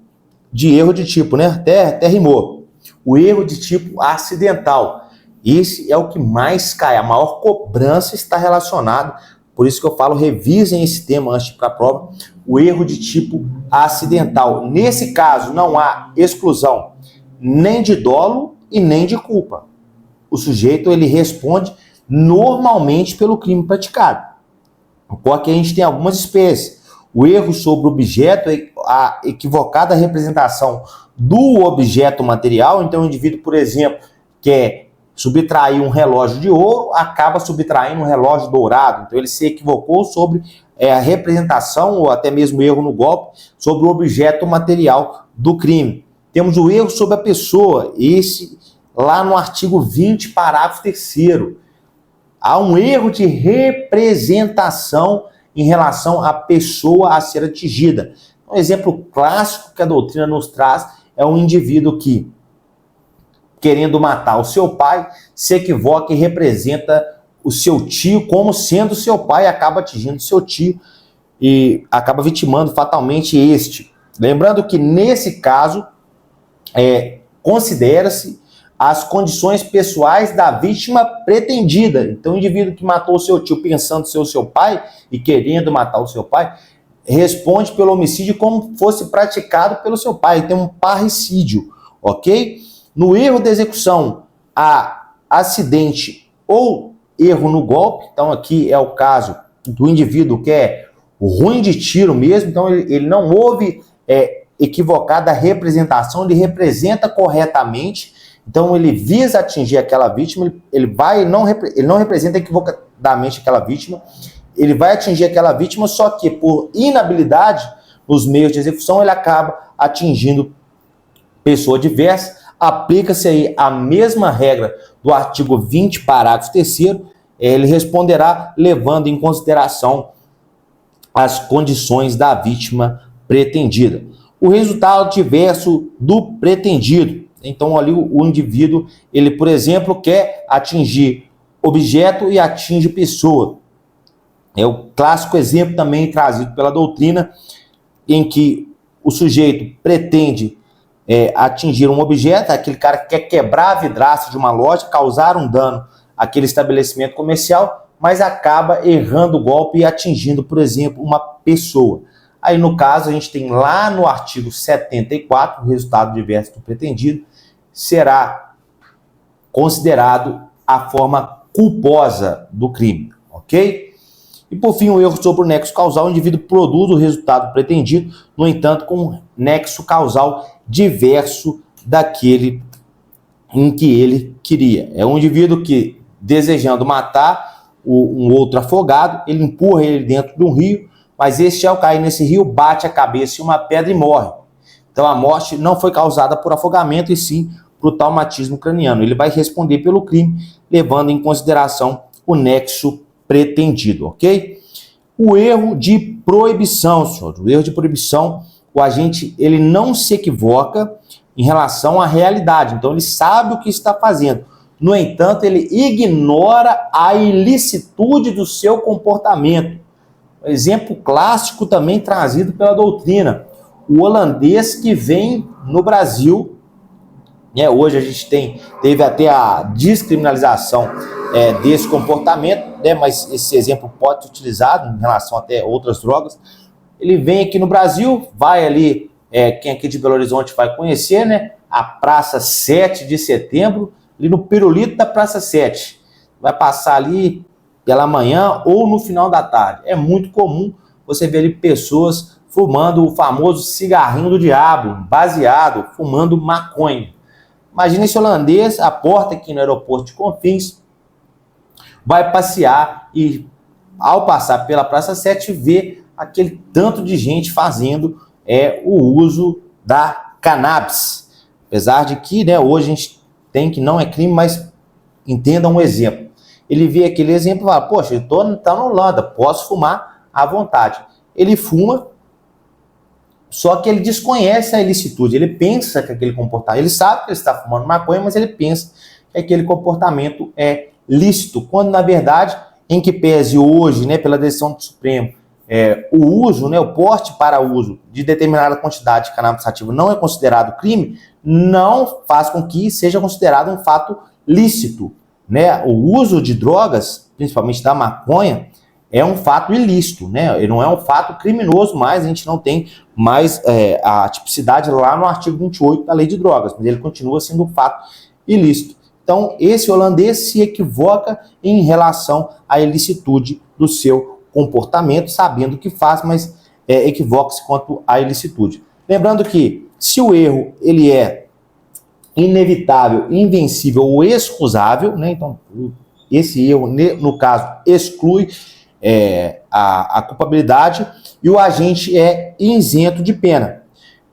de erro de tipo, né? Até rimou. O erro de tipo acidental. Esse é o que mais cai, a maior cobrança está relacionado. Por isso que eu falo, revisem esse tema antes de ir para a prova. O erro de tipo acidental. Nesse caso, não há exclusão nem de dolo e nem de culpa. O sujeito, ele responde normalmente pelo crime praticado. Porque a gente tem algumas espécies. O erro sobre o objeto, a equivocada representação do objeto material. Então, o indivíduo, por exemplo, quer subtrair um relógio de ouro, acaba subtraindo um relógio dourado. Então, ele se equivocou sobre a representação, ou até mesmo erro no golpe, sobre o objeto material do crime. Temos o erro sobre a pessoa, esse lá no artigo 20, parágrafo 3º. Há um erro de representação em relação à pessoa a ser atingida. Um exemplo clássico que a doutrina nos traz é um indivíduo que, querendo matar o seu pai, se equivoca e representa o seu tio como sendo seu pai, acaba atingindo seu tio e acaba vitimando fatalmente este. Lembrando que, nesse caso, considera-se as condições pessoais da vítima pretendida. Então, o indivíduo que matou o seu tio pensando ser o seu pai e querendo matar o seu pai, responde pelo homicídio como fosse praticado pelo seu pai. Tem um parricídio, ok? No erro de execução, há acidente ou erro no golpe. Então, aqui é o caso do indivíduo que é ruim de tiro mesmo. Então, ele não houve equivocada representação, ele representa corretamente. Então, ele visa atingir aquela vítima, ele não representa equivocadamente aquela vítima, ele vai atingir aquela vítima, só que por inabilidade nos meios de execução, ele acaba atingindo pessoa diversa. Aplica-se aí a mesma regra do artigo 20, parágrafo 3º, ele responderá levando em consideração as condições da vítima pretendida. O resultado diverso do pretendido. Então, ali o indivíduo, ele, por exemplo, quer atingir objeto e atinge pessoa. É o clássico exemplo também trazido pela doutrina, em que o sujeito pretende atingir um objeto, aquele cara que quer quebrar a vidraça de uma loja, causar um dano àquele estabelecimento comercial, mas acaba errando o golpe e atingindo, por exemplo, uma pessoa. Aí, no caso, a gente tem lá no artigo 74, o resultado diverso do pretendido será considerado a forma culposa do crime, ok? E por fim, o erro sobre o nexo causal, o indivíduo produz o resultado pretendido, no entanto, com um nexo causal diverso daquele em que ele queria. É um indivíduo que, desejando matar um outro afogado, ele empurra ele dentro de um rio, mas este, ao cair nesse rio, bate a cabeça em uma pedra e morre. Então a morte não foi causada por afogamento, e sim por traumatismo craniano. Ele vai responder pelo crime, levando em consideração o nexo pretendido, ok? O erro de proibição, senhor. O erro de proibição, o agente ele não se equivoca em relação à realidade. Então ele sabe o que está fazendo. No entanto, ele ignora a ilicitude do seu comportamento. Um exemplo clássico também trazido pela doutrina. O holandês que vem no Brasil, hoje a gente teve até a descriminalização desse comportamento, mas esse exemplo pode ser utilizado em relação até a outras drogas. Ele vem aqui no Brasil, vai ali, quem aqui de Belo Horizonte vai conhecer, a Praça 7 de Setembro, ali no pirulito da Praça 7. Vai passar ali pela manhã ou no final da tarde. É muito comum você ver ali pessoas fumando o famoso cigarrinho do diabo, baseado, fumando maconha. Imagina esse holandês, a porta aqui no aeroporto de Confins, vai passear e, ao passar pela Praça 7, vê aquele tanto de gente fazendo o uso da cannabis. Apesar de que hoje a gente tem que não é crime, mas entenda um exemplo. Ele vê aquele exemplo e fala, poxa, eu estou na Holanda, posso fumar à vontade. Ele fuma, só que ele desconhece a ilicitude, ele pensa que aquele comportamento, ele sabe que ele está fumando maconha, mas ele pensa que aquele comportamento é lícito, quando na verdade, em que pese hoje, pela decisão do Supremo, o uso, o porte para uso de determinada quantidade de cannabis sativa não é considerado crime, não faz com que seja considerado um fato lícito. O uso de drogas, principalmente da maconha, é um fato ilícito, ele não é um fato criminoso, mas a gente não tem mais a tipicidade lá no artigo 28 da Lei de Drogas, mas ele continua sendo um fato ilícito. Então, esse holandês se equivoca em relação à ilicitude do seu comportamento, sabendo o que faz, mas equivoca-se quanto à ilicitude. Lembrando que, se o erro ele é inevitável, invencível ou excusável, então esse erro, no caso, exclui a culpabilidade e o agente é isento de pena.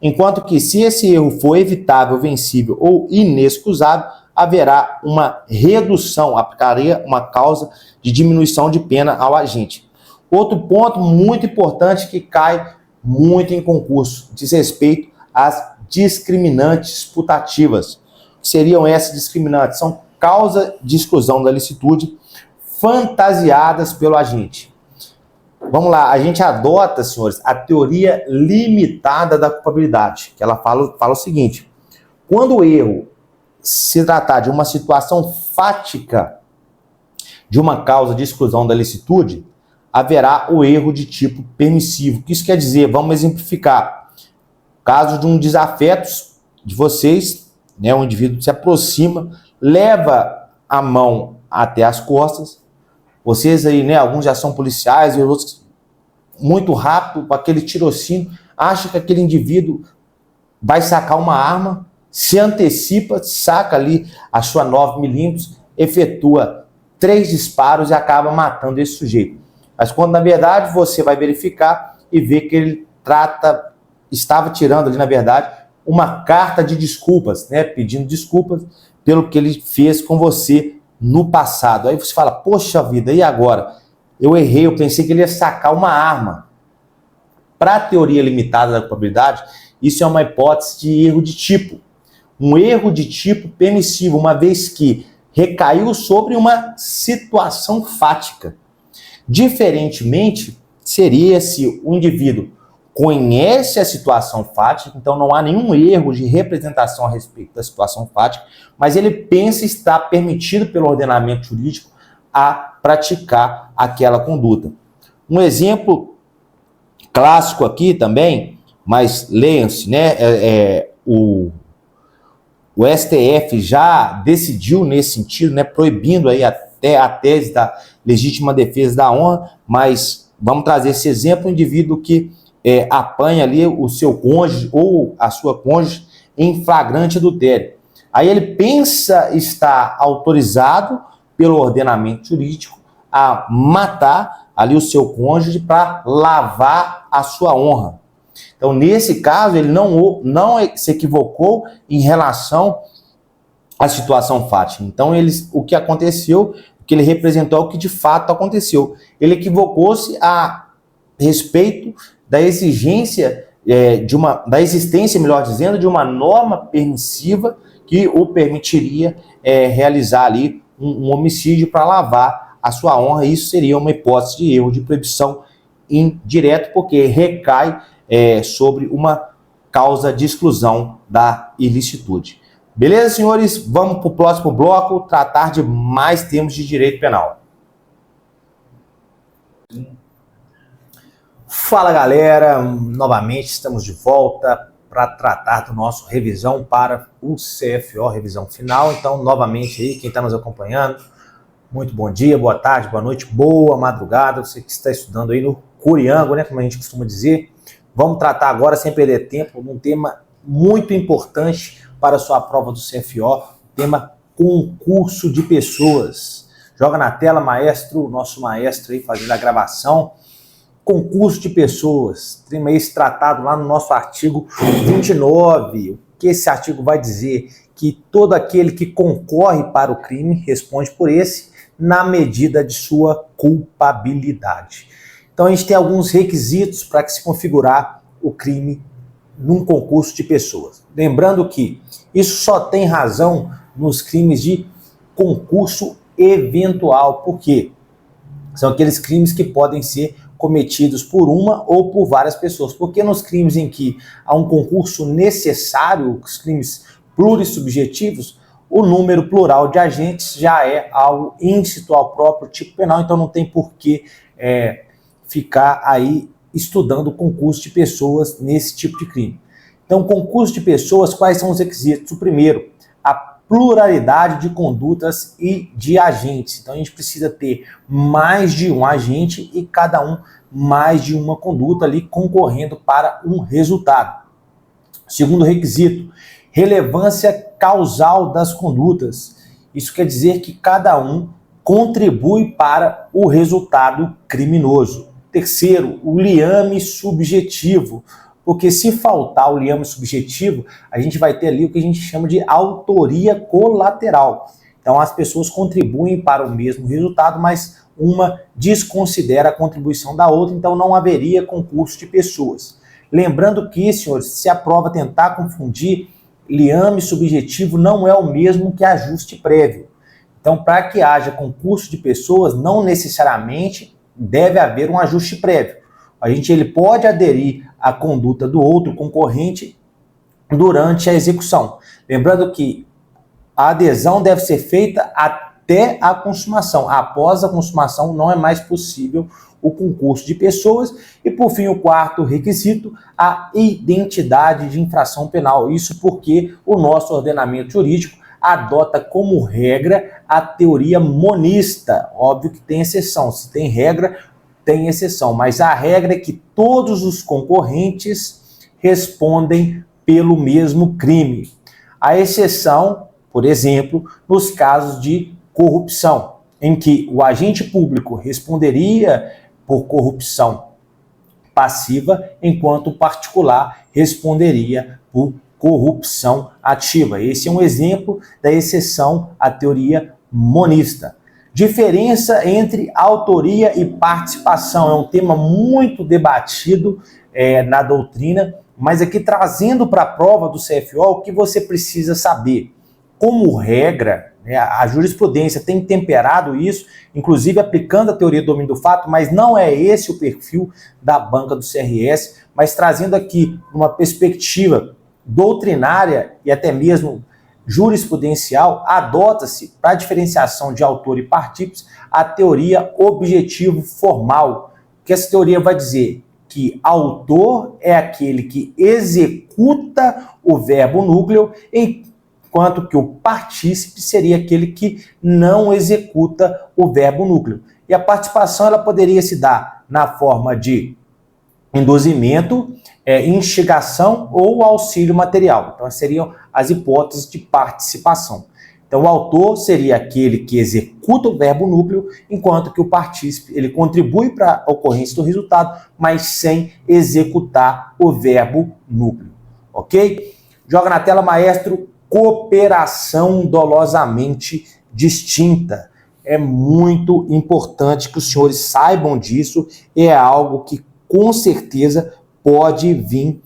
Enquanto que, se esse erro for evitável, vencível ou inexcusável, haverá uma redução, aplicaria uma causa de diminuição de pena ao agente. Outro ponto muito importante que cai muito em concurso, diz respeito às discriminantes putativas. O que seriam essas discriminantes? São causa de exclusão da licitude fantasiadas pelo agente. Vamos lá, a gente adota, senhores, a teoria limitada da culpabilidade, que ela fala o seguinte: quando o erro se tratar de uma situação fática de uma causa de exclusão da licitude, haverá o erro de tipo permissivo. O que isso quer dizer? Vamos exemplificar. Caso de um desafeto de vocês, um indivíduo se aproxima, leva a mão até as costas, vocês aí, alguns já são policiais e outros muito rápido, com aquele tirocínio, acham que aquele indivíduo vai sacar uma arma, se antecipa, saca ali a sua 9mm, efetua 3 disparos e acaba matando esse sujeito. Mas quando, na verdade, você vai verificar e ver que ele estava tirando ali, na verdade, uma carta de desculpas, pedindo desculpas pelo que ele fez com você no passado. Aí você fala, poxa vida, e agora? Eu errei, eu pensei que ele ia sacar uma arma. Para a teoria limitada da culpabilidade, isso é uma hipótese de erro de tipo. Um erro de tipo permissivo, uma vez que recaiu sobre uma situação fática. Diferentemente, seria se o indivíduo conhece a situação fática, então não há nenhum erro de representação a respeito da situação fática, mas ele pensa estar permitido pelo ordenamento jurídico a praticar aquela conduta. Um exemplo clássico aqui também, mas leiam-se, o STF já decidiu nesse sentido, proibindo aí até é a tese da legítima defesa da honra, mas vamos trazer esse exemplo, um indivíduo que apanha ali o seu cônjuge ou a sua cônjuge em flagrante adultério. Aí ele pensa estar autorizado pelo ordenamento jurídico a matar ali o seu cônjuge para lavar a sua honra. Então, nesse caso, ele não se equivocou em relação à situação fática. Então, o que aconteceu, o que ele representou é o que de fato aconteceu. Ele equivocou-se a respeito da exigência, da existência, melhor dizendo, de uma norma permissiva que o permitiria realizar ali um homicídio para lavar a sua honra. Isso seria uma hipótese de erro de proibição indireto, porque recai sobre uma causa de exclusão da ilicitude. Beleza, senhores? Vamos para o próximo bloco, tratar de mais termos de direito penal. Fala, galera! Novamente estamos de volta para tratar do nosso revisão para o CFO, revisão final. Então, novamente aí, quem está nos acompanhando, muito bom dia, boa tarde, boa noite, boa madrugada. Você que está estudando aí no Curiango, né, como a gente costuma dizer. Vamos tratar agora, sem perder tempo, de um tema muito importante para a sua prova do CFO, tema concurso de pessoas. Joga na tela, maestro, nosso maestro aí fazendo a gravação. Concurso de pessoas, tema esse tratado lá no nosso artigo 29. O que esse artigo vai dizer? Que todo aquele que concorre para o crime responde por esse na medida de sua culpabilidade. Então a gente tem alguns requisitos para que se configurar o crime num concurso de pessoas. Lembrando que isso só tem razão nos crimes de concurso eventual. Por quê? São aqueles crimes que podem ser cometidos por uma ou por várias pessoas. Porque nos crimes em que há um concurso necessário, os crimes plurissubjetivos, o número plural de agentes já é algo íncito ao próprio tipo penal, então não tem por que ficar aí estudando concurso de pessoas nesse tipo de crime. Então, concurso de pessoas, quais são os requisitos? O primeiro, a pluralidade de condutas e de agentes. Então, a gente precisa ter mais de um agente e cada um mais de uma conduta ali concorrendo para um resultado. Segundo requisito, relevância causal das condutas. Isso quer dizer que cada um contribui para o resultado criminoso. Terceiro, o liame subjetivo, porque se faltar o liame subjetivo, a gente vai ter ali o que a gente chama de autoria colateral. Então as pessoas contribuem para o mesmo resultado, mas uma desconsidera a contribuição da outra, então não haveria concurso de pessoas. Lembrando que, senhores, se a prova tentar confundir, liame subjetivo não é o mesmo que ajuste prévio. Então, para que haja concurso de pessoas, não necessariamente deve haver um ajuste prévio. Ele pode aderir à conduta do outro concorrente durante a execução. Lembrando que a adesão deve ser feita até a consumação. Após a consumação, não é mais possível o concurso de pessoas. E, por fim, o quarto requisito, a identidade de infração penal. Isso porque o nosso ordenamento jurídico adota como regra a teoria monista. Óbvio que tem exceção. Se tem regra, tem exceção. Mas a regra é que todos os concorrentes respondem pelo mesmo crime. A exceção, por exemplo, nos casos de corrupção, em que o agente público responderia por corrupção passiva, enquanto o particular responderia por corrupção ativa. Esse é um exemplo da exceção à teoria monista. Diferença entre autoria e participação é um tema muito debatido na doutrina, mas aqui trazendo para a prova do CFO o que você precisa saber. Como regra, a jurisprudência tem temperado isso, inclusive aplicando a teoria do domínio do fato, mas não é esse o perfil da banca do CRS, mas trazendo aqui uma perspectiva doutrinária e até mesmo jurisprudencial, adota-se para a diferenciação de autor e partícipe a teoria objetivo formal, que essa teoria vai dizer que autor é aquele que executa o verbo núcleo, enquanto enquanto que o partícipe seria aquele que não executa o verbo núcleo. E a participação ela poderia se dar na forma de induzimento, instigação ou auxílio material. Então, seriam as hipóteses de participação. Então, o autor seria aquele que executa o verbo núcleo, enquanto que o partícipe ele contribui para a ocorrência do resultado, mas sem executar o verbo núcleo. Ok? Joga na tela, maestro, cooperação dolosamente distinta. É muito importante que os senhores saibam disso, é algo que com certeza pode vir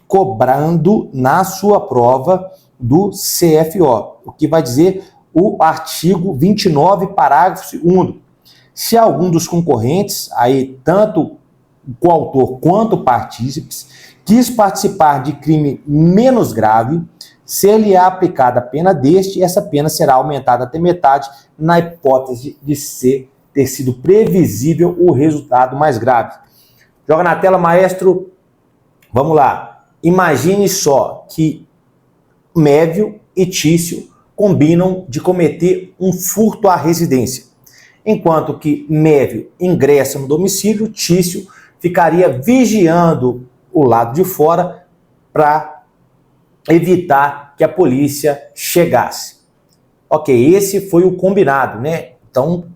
cobrando na sua prova do CFO, o que vai dizer o artigo 29, parágrafo 2º. Se algum dos concorrentes, aí tanto o coautor quanto partícipes, quis participar de crime menos grave, ser-lhe aplicada a pena deste, essa pena será aumentada até metade na hipótese de ter sido previsível o resultado mais grave. Joga na tela, maestro. Vamos lá. Imagine só que Mévio e Tício combinam de cometer um furto à residência. Enquanto que Mévio ingressa no domicílio, Tício ficaria vigiando o lado de fora para evitar que a polícia chegasse. Ok, esse foi o combinado, né? Então,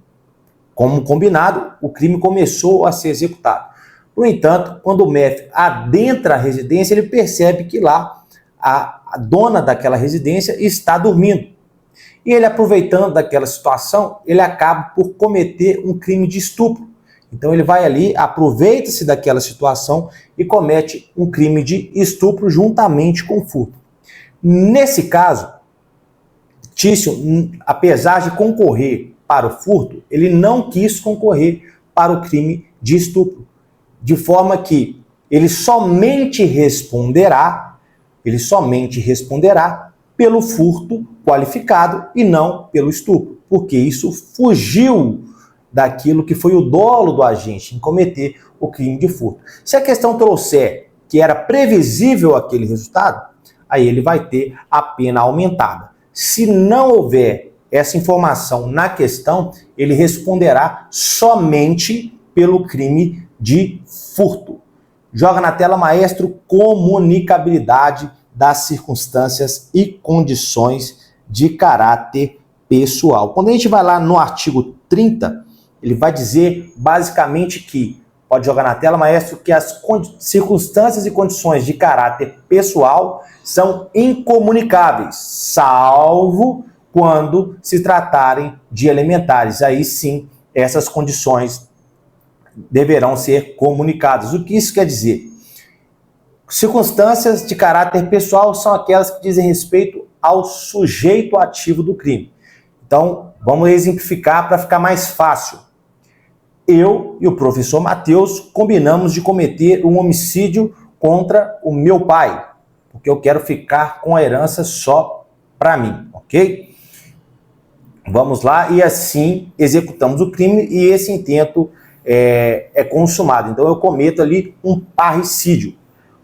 como combinado, o crime começou a ser executado. No entanto, quando o Mévio adentra a residência, ele percebe que lá a dona daquela residência está dormindo. E ele, aproveitando daquela situação, ele acaba por cometer um crime de estupro. Então ele vai ali, aproveita-se daquela situação e comete um crime de estupro juntamente com furto. Nesse caso, Tício, apesar de concorrer para o furto, ele não quis concorrer para o crime de estupro. De forma que ele somente responderá pelo furto qualificado e não pelo estupro, porque isso fugiu daquilo que foi o dolo do agente em cometer o crime de furto. Se a questão trouxer que era previsível aquele resultado, aí ele vai ter a pena aumentada. Se não houver essa informação na questão, ele responderá somente pelo crime de furto. Joga na tela, maestro, comunicabilidade das circunstâncias e condições de caráter pessoal. Quando a gente vai lá no artigo 30, ele vai dizer basicamente que, pode jogar na tela, maestro, que as circunstâncias e condições de caráter pessoal são incomunicáveis, salvo quando se tratarem de elementares. Aí sim, essas condições deverão ser comunicadas. O que isso quer dizer? Circunstâncias de caráter pessoal são aquelas que dizem respeito ao sujeito ativo do crime. Então, vamos exemplificar para ficar mais fácil. Eu e o professor Matheus combinamos de cometer um homicídio contra o meu pai, porque eu quero ficar com a herança só para mim, ok? Vamos lá, e assim executamos o crime e esse intento é consumado. Então eu cometo ali um parricídio.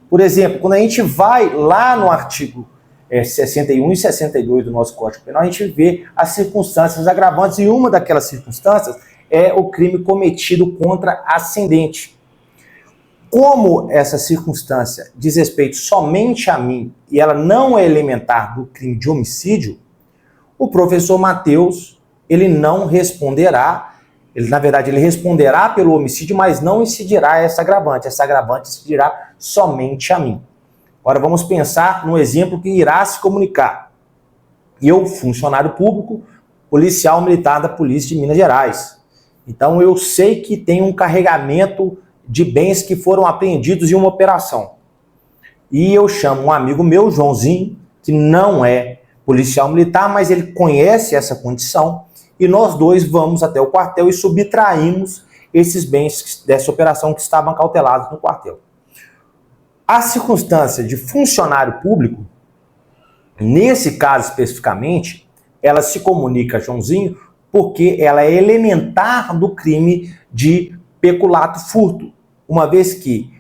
Por exemplo, quando a gente vai lá no artigo 61 e 62 do nosso Código Penal, a gente vê as circunstâncias agravantes, e uma daquelas circunstâncias é o crime cometido contra ascendente. Como essa circunstância diz respeito somente a mim e ela não é elementar do crime de homicídio, o professor Matheus, ele não responderá, ele responderá pelo homicídio, mas não incidirá essa agravante incidirá somente a mim. Agora vamos pensar no exemplo que irá se comunicar. Eu, funcionário público, policial militar da Polícia de Minas Gerais. Então eu sei que tem um carregamento de bens que foram apreendidos em uma operação. E eu chamo um amigo meu, Joãozinho, que não é policial militar, mas ele conhece essa condição, e nós dois vamos até o quartel e subtraímos esses bens dessa operação que estavam cautelados no quartel. A circunstância de funcionário público, nesse caso especificamente, ela se comunica a Joãozinho porque ela é elementar do crime de peculato furto, uma vez que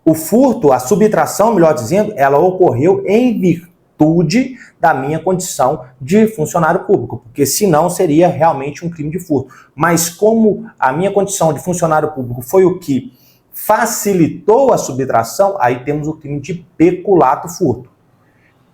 o furto, a subtração, melhor dizendo, ela ocorreu em virtude virtude da minha condição de funcionário público, porque senão seria realmente um crime de furto. Mas como a minha condição de funcionário público foi o que facilitou a subtração, aí temos o crime de peculato furto.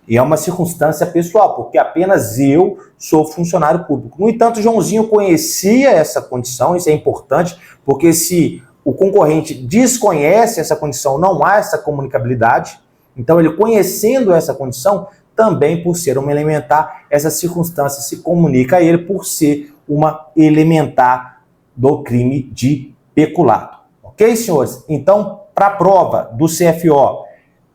E é uma circunstância pessoal, porque apenas eu sou funcionário público. No entanto, Joãozinho conhecia essa condição, isso é importante, porque se o concorrente desconhece essa condição, não há essa comunicabilidade. Então, ele conhecendo essa condição, também por ser uma elementar, essa circunstância se comunica a ele por ser uma elementar do crime de peculato. Ok, senhores? Então, para a prova do CFO,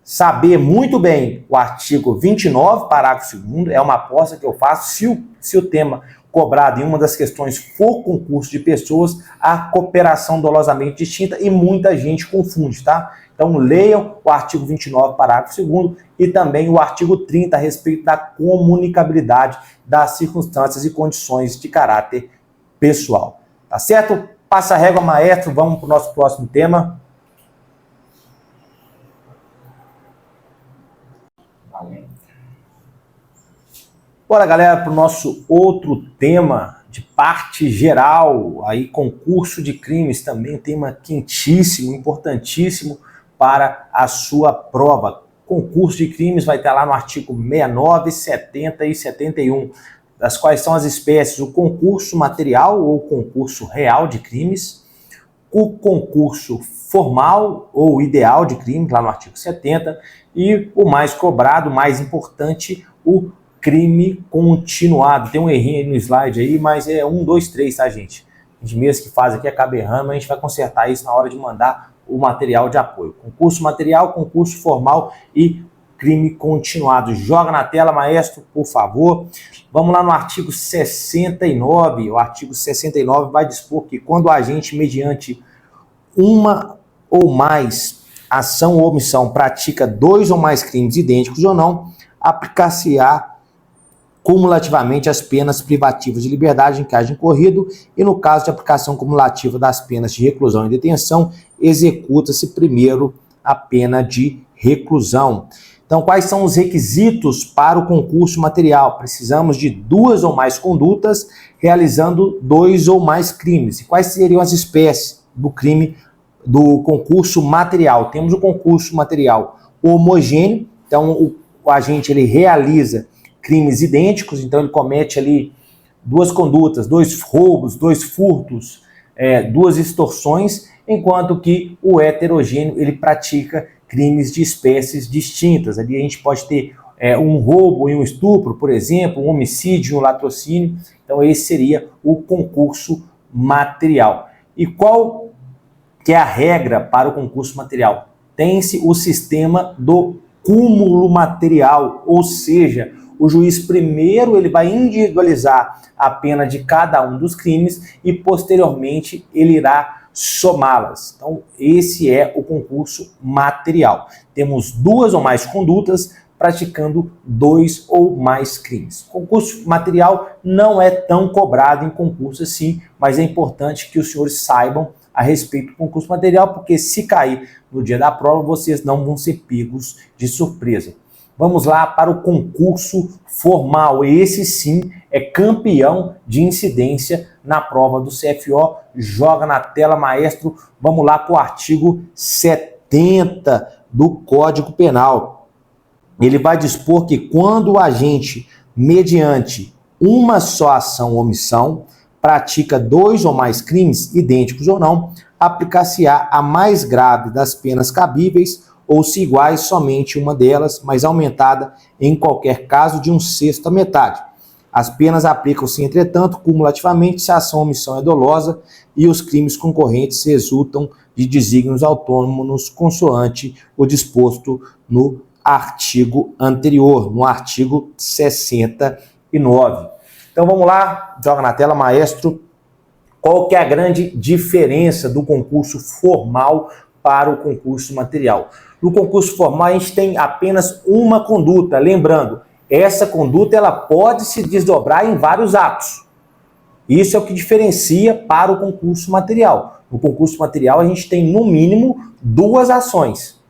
saber muito bem o artigo 29, parágrafo 2º, é uma aposta que eu faço. Se o tema cobrado em uma das questões for concurso de pessoas, a cooperação dolosamente distinta, e muita gente confunde, tá? Então leiam o artigo 29, parágrafo 2º, e também o artigo 30 a respeito da comunicabilidade das circunstâncias e condições de caráter pessoal. Tá certo? Passa a régua, maestro, vamos para o nosso próximo tema. Bora, galera, para o nosso outro tema de parte geral, aí concurso de crimes, também um tema quentíssimo, importantíssimo para a sua prova. Concurso de crimes vai estar lá no artigo 69, 70 e 71, das quais são as espécies: o concurso material ou concurso real de crimes, o concurso formal ou ideal de crimes, lá no artigo 70, e o mais cobrado, mais importante, o crime continuado. Tem um errinho aí no slide aí, mas é 1, 2, 3, tá, gente? A gente mesmo que faz aqui acaba errando, mas a gente vai consertar isso na hora de mandar o material de apoio. Concurso material, concurso formal e crime continuado. Joga na tela, maestro, por favor. Vamos lá no artigo 69. O artigo 69 vai dispor que quando o agente, mediante uma ou mais ação ou omissão, pratica 2 ou mais crimes idênticos ou não, aplicar-se-á cumulativamente as penas privativas de liberdade em que haja incorrido, e no caso de aplicação cumulativa das penas de reclusão e detenção, executa-se primeiro a pena de reclusão. Então, quais são os requisitos para o concurso material? Precisamos de 2 ou mais condutas realizando 2 ou mais crimes. E quais seriam as espécies do crime do concurso material? Temos o concurso material homogêneo, então o agente ele realiza crimes idênticos, então ele comete ali 2 condutas, 2 roubos, 2 furtos, 2 extorsões, enquanto que o heterogêneo ele pratica crimes de espécies distintas. Ali a gente pode ter um roubo e um estupro, por exemplo, um homicídio e um latrocínio. Então esse seria o concurso material. E qual que é a regra para o concurso material? Tem-se o sistema do cúmulo material, ou seja, o juiz primeiro ele vai individualizar a pena de cada um dos crimes e posteriormente ele irá somá-las. Então esse é o concurso material. Temos 2 ou mais condutas praticando 2 ou mais crimes. Concurso material não é tão cobrado em concurso assim, mas é importante que os senhores saibam a respeito do concurso material, porque se cair no dia da prova, vocês não vão ser pegos de surpresa. Vamos lá para o concurso formal. Esse sim é campeão de incidência na prova do CFO. Joga na tela, maestro. Vamos lá para o artigo 70 do Código Penal. Ele vai dispor que quando o agente, mediante uma só ação ou omissão, pratica 2 ou mais crimes, idênticos ou não, aplicar-se-á a mais grave das penas cabíveis, ou se iguais somente uma delas, mas aumentada em qualquer caso de 1/6 à metade. As penas aplicam-se, entretanto, cumulativamente se a ação ou omissão é dolosa e os crimes concorrentes resultam de desígnios autônomos consoante o disposto no artigo anterior, no artigo 69. Então vamos lá, joga na tela, maestro. Qual que é a grande diferença do concurso formal para o concurso material? No concurso formal a gente tem apenas uma conduta, lembrando, essa conduta ela pode se desdobrar em vários atos. Isso é o que diferencia para o concurso material. No concurso material a gente tem no mínimo 2 ações.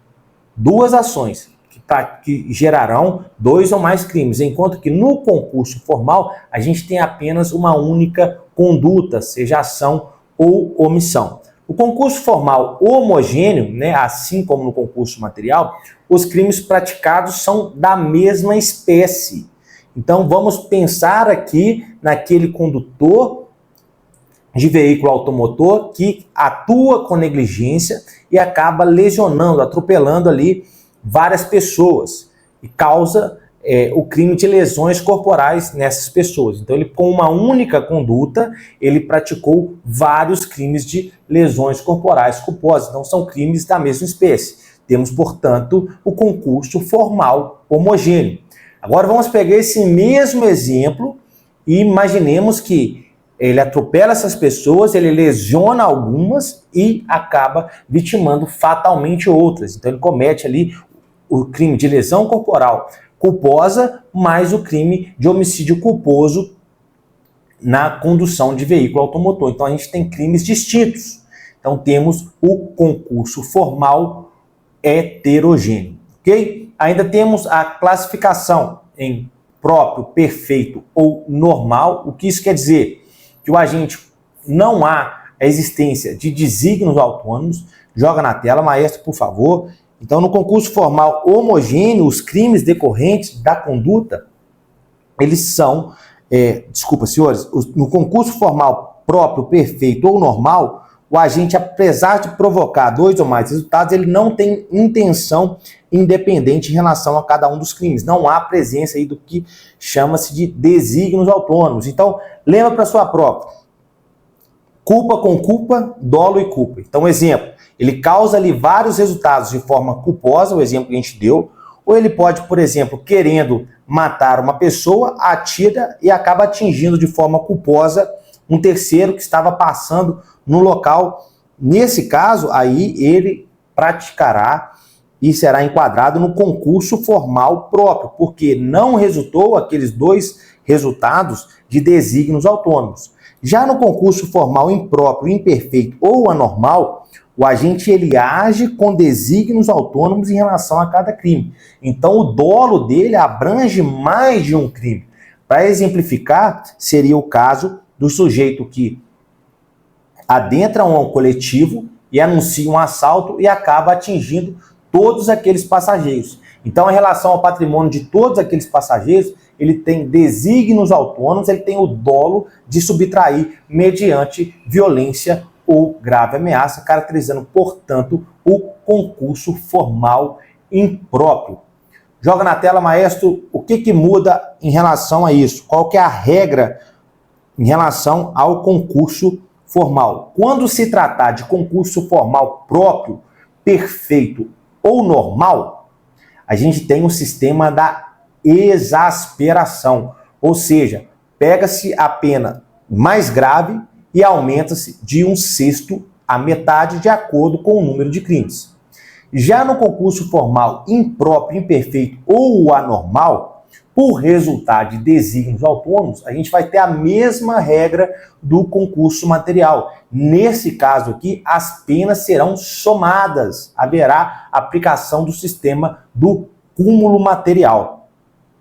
2 ações, que gerarão 2 ou mais crimes, enquanto que no concurso formal a gente tem apenas uma única conduta, seja ação ou omissão. O concurso formal homogêneo, né, assim como no concurso material, os crimes praticados são da mesma espécie. Então vamos pensar aqui naquele condutor de veículo automotor que atua com negligência e acaba lesionando, atropelando ali várias pessoas e causa o crime de lesões corporais nessas pessoas. Então ele, com uma única conduta, ele praticou vários crimes de lesões corporais culposas. Então são crimes da mesma espécie. Temos, portanto, o concurso formal homogêneo. Agora vamos pegar esse mesmo exemplo e imaginemos que ele atropela essas pessoas, ele lesiona algumas e acaba vitimando fatalmente outras. Então ele comete ali o crime de lesão corporal culposa mais o crime de homicídio culposo na condução de veículo automotor. Então a gente tem crimes distintos. Então temos o concurso formal heterogêneo, ok? Ainda temos a classificação em próprio, perfeito ou normal. O que isso quer dizer? Que o agente não há a existência de desígnios autônomos. Joga na tela, maestro, por favor. Então, no concurso formal homogêneo, os crimes decorrentes da conduta, eles são, senhores, no concurso formal próprio, perfeito ou normal, o agente, apesar de provocar 2 ou mais resultados, ele não tem intenção independente em relação a cada um dos crimes. Não há presença aí do que chama-se de desígnios autônomos. Então, lembra para sua prova. Culpa com culpa, dolo e culpa. Então, exemplo, ele causa ali vários resultados de forma culposa, o exemplo que a gente deu, ou ele pode, por exemplo, querendo matar uma pessoa, atira e acaba atingindo de forma culposa um terceiro que estava passando no local. Nesse caso, aí ele praticará e será enquadrado no concurso formal próprio, porque não resultou aqueles 2 resultados de desígnios autônomos. Já no concurso formal impróprio, imperfeito ou anormal, o agente ele age com desígnios autônomos em relação a cada crime. Então o dolo dele abrange mais de um crime. Para exemplificar, seria o caso do sujeito que adentra um coletivo e anuncia um assalto e acaba atingindo todos aqueles passageiros. Então, em relação ao patrimônio de todos aqueles passageiros, ele tem desígnios autônomos, ele tem o dolo de subtrair mediante violência ou grave ameaça, caracterizando, portanto, o concurso formal impróprio. Joga na tela, maestro, o que muda em relação a isso? Qual que é a regra em relação ao concurso formal? Quando se tratar de concurso formal próprio, perfeito ou normal, a gente tem um sistema da exasperação, ou seja, pega-se a pena mais grave e aumenta-se de 1/6 a metade de acordo com o número de crimes. Já no concurso formal impróprio, imperfeito ou anormal, por resultado de desígnios autônomos, a gente vai ter a mesma regra do concurso material. Nesse caso aqui, as penas serão somadas. Haverá aplicação do sistema do cúmulo material.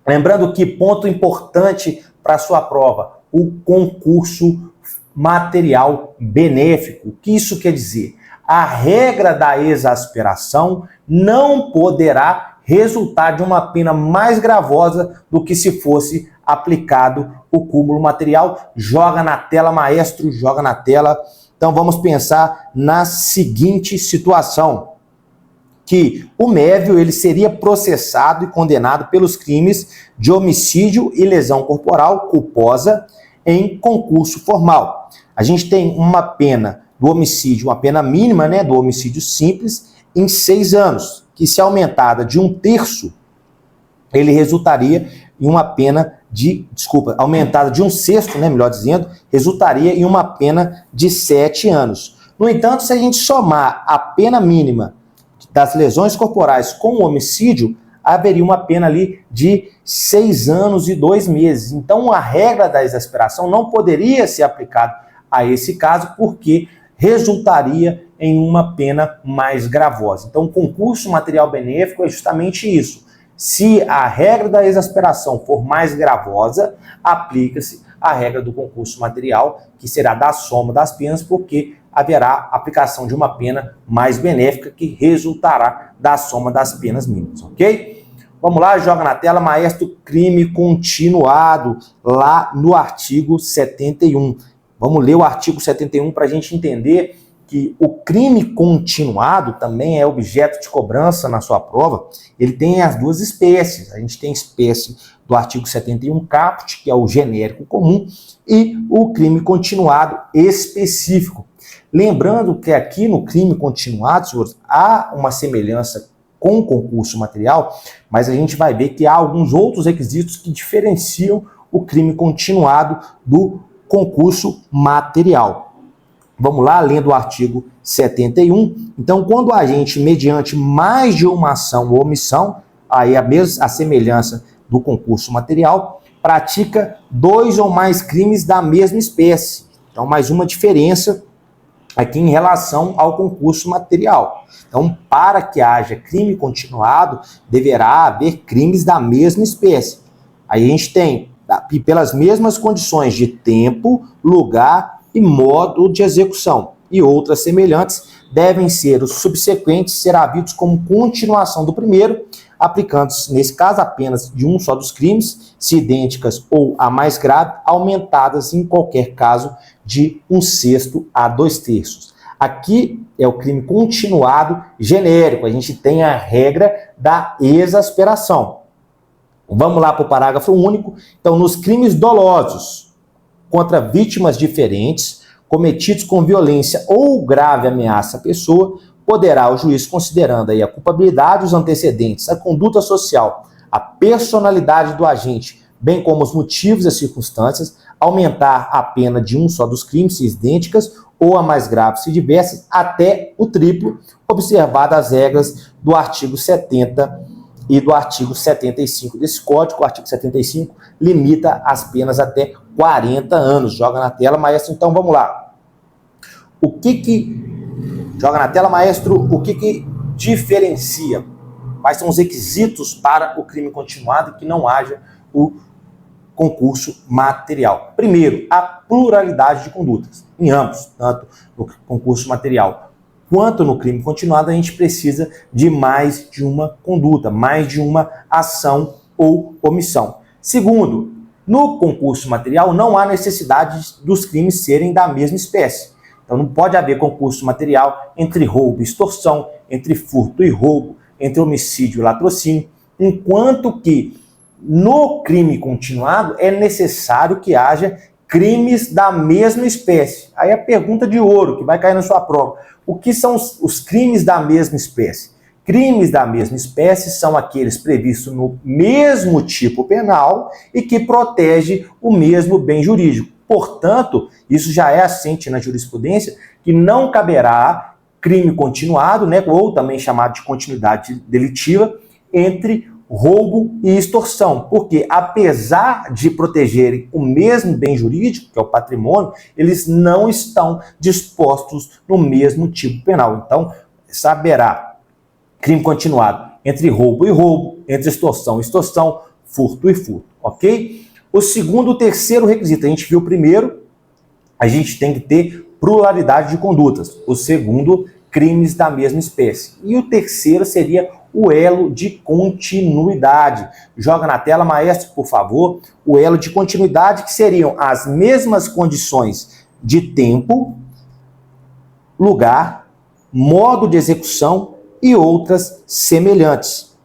Lembrando que, ponto importante para a sua prova, o concurso material benéfico. O que isso quer dizer? A regra da exasperação não poderá resultar de uma pena mais gravosa do que se fosse aplicado o cúmulo material. Joga na tela, maestro, joga na tela. Então vamos pensar na seguinte situação, que o Mévio ele seria processado e condenado pelos crimes de homicídio e lesão corporal culposa em concurso formal. A gente tem uma pena do homicídio, uma pena mínima, né, do homicídio simples, em 6 anos, que se aumentada de 1/3, ele resultaria em uma pena de, aumentada de 1/6, né, melhor dizendo, resultaria em uma pena de 7 anos. No entanto, se a gente somar a pena mínima das lesões corporais com o homicídio, haveria uma pena ali de 6 anos e 2 meses. Então, a regra da exasperação não poderia ser aplicada a esse caso, porque resultaria em uma pena mais gravosa. Então, o concurso material benéfico é justamente isso. Se a regra da exasperação for mais gravosa, aplica-se a regra do concurso material, que será da soma das penas, porque haverá aplicação de uma pena mais benéfica que resultará da soma das penas mínimas, ok? Vamos lá, joga na tela, maestro, crime continuado, lá no artigo 71. Vamos ler o artigo 71 para a gente entender que o crime continuado também é objeto de cobrança na sua prova. Ele tem as duas espécies. A gente tem a espécie do artigo 71 caput, que é o genérico comum, e o crime continuado específico. Lembrando que aqui no crime continuado, senhores, há uma semelhança com o concurso material, mas a gente vai ver que há alguns outros requisitos que diferenciam o crime continuado do concurso material. Vamos lá, lendo o artigo 71. Então, quando a gente, mediante mais de uma ação ou omissão, aí a semelhança do concurso material, pratica 2 ou mais crimes da mesma espécie. Então, mais uma diferença aqui em relação ao concurso material. Então, para que haja crime continuado, deverá haver crimes da mesma espécie. Aí a gente tem, pelas mesmas condições de tempo, lugar e modo de execução, e outras semelhantes, devem ser os subsequentes ser havidos como continuação do primeiro, aplicando-se, nesse caso, apenas de um só dos crimes, se idênticas ou a mais grave, aumentadas em qualquer caso de 1/6 a 2/3. Aqui é o crime continuado genérico, a gente tem a regra da exasperação. Vamos lá para o parágrafo único. Então, nos crimes dolosos contra vítimas diferentes, cometidos com violência ou grave ameaça à pessoa, poderá o juiz, considerando aí a culpabilidade, os antecedentes, a conduta social, a personalidade do agente, bem como os motivos e as circunstâncias, aumentar a pena de um só dos crimes, se idênticas, ou a mais grave, se diversas, até o triplo, observadas as regras do artigo 70 e do artigo 75 desse código. O artigo 75 limita as penas até 40 anos. Joga na tela, maestro. Então, vamos lá. Joga na tela, maestro, o que diferencia? Quais são os requisitos para o crime continuado e que não haja o concurso material? Primeiro, a pluralidade de condutas. Em ambos, tanto no concurso material quanto no crime continuado, a gente precisa de mais de uma conduta, mais de uma ação ou omissão. Segundo, no concurso material não há necessidade dos crimes serem da mesma espécie. Então não pode haver concurso material entre roubo e extorsão, entre furto e roubo, entre homicídio e latrocínio, enquanto que no crime continuado é necessário que haja crimes da mesma espécie. Aí a pergunta de ouro que vai cair na sua prova: o que são os crimes da mesma espécie? Crimes da mesma espécie são aqueles previstos no mesmo tipo penal e que protege o mesmo bem jurídico. Portanto, isso já é assente na jurisprudência, que não caberá crime continuado, né, ou também chamado de continuidade delitiva, entre roubo e extorsão, porque apesar de protegerem o mesmo bem jurídico, que é o patrimônio, eles não estão dispostos no mesmo tipo penal. Então, saberá crime continuado entre roubo e roubo, entre extorsão e extorsão, furto e furto, ok? O segundo, o terceiro requisito, a gente viu o primeiro, a gente tem que ter pluralidade de condutas. O segundo, crimes da mesma espécie. E o terceiro seria o elo de continuidade. Joga na tela, maestro, por favor. O elo de continuidade, que seriam as mesmas condições de tempo, lugar, modo de execução e outras semelhantes.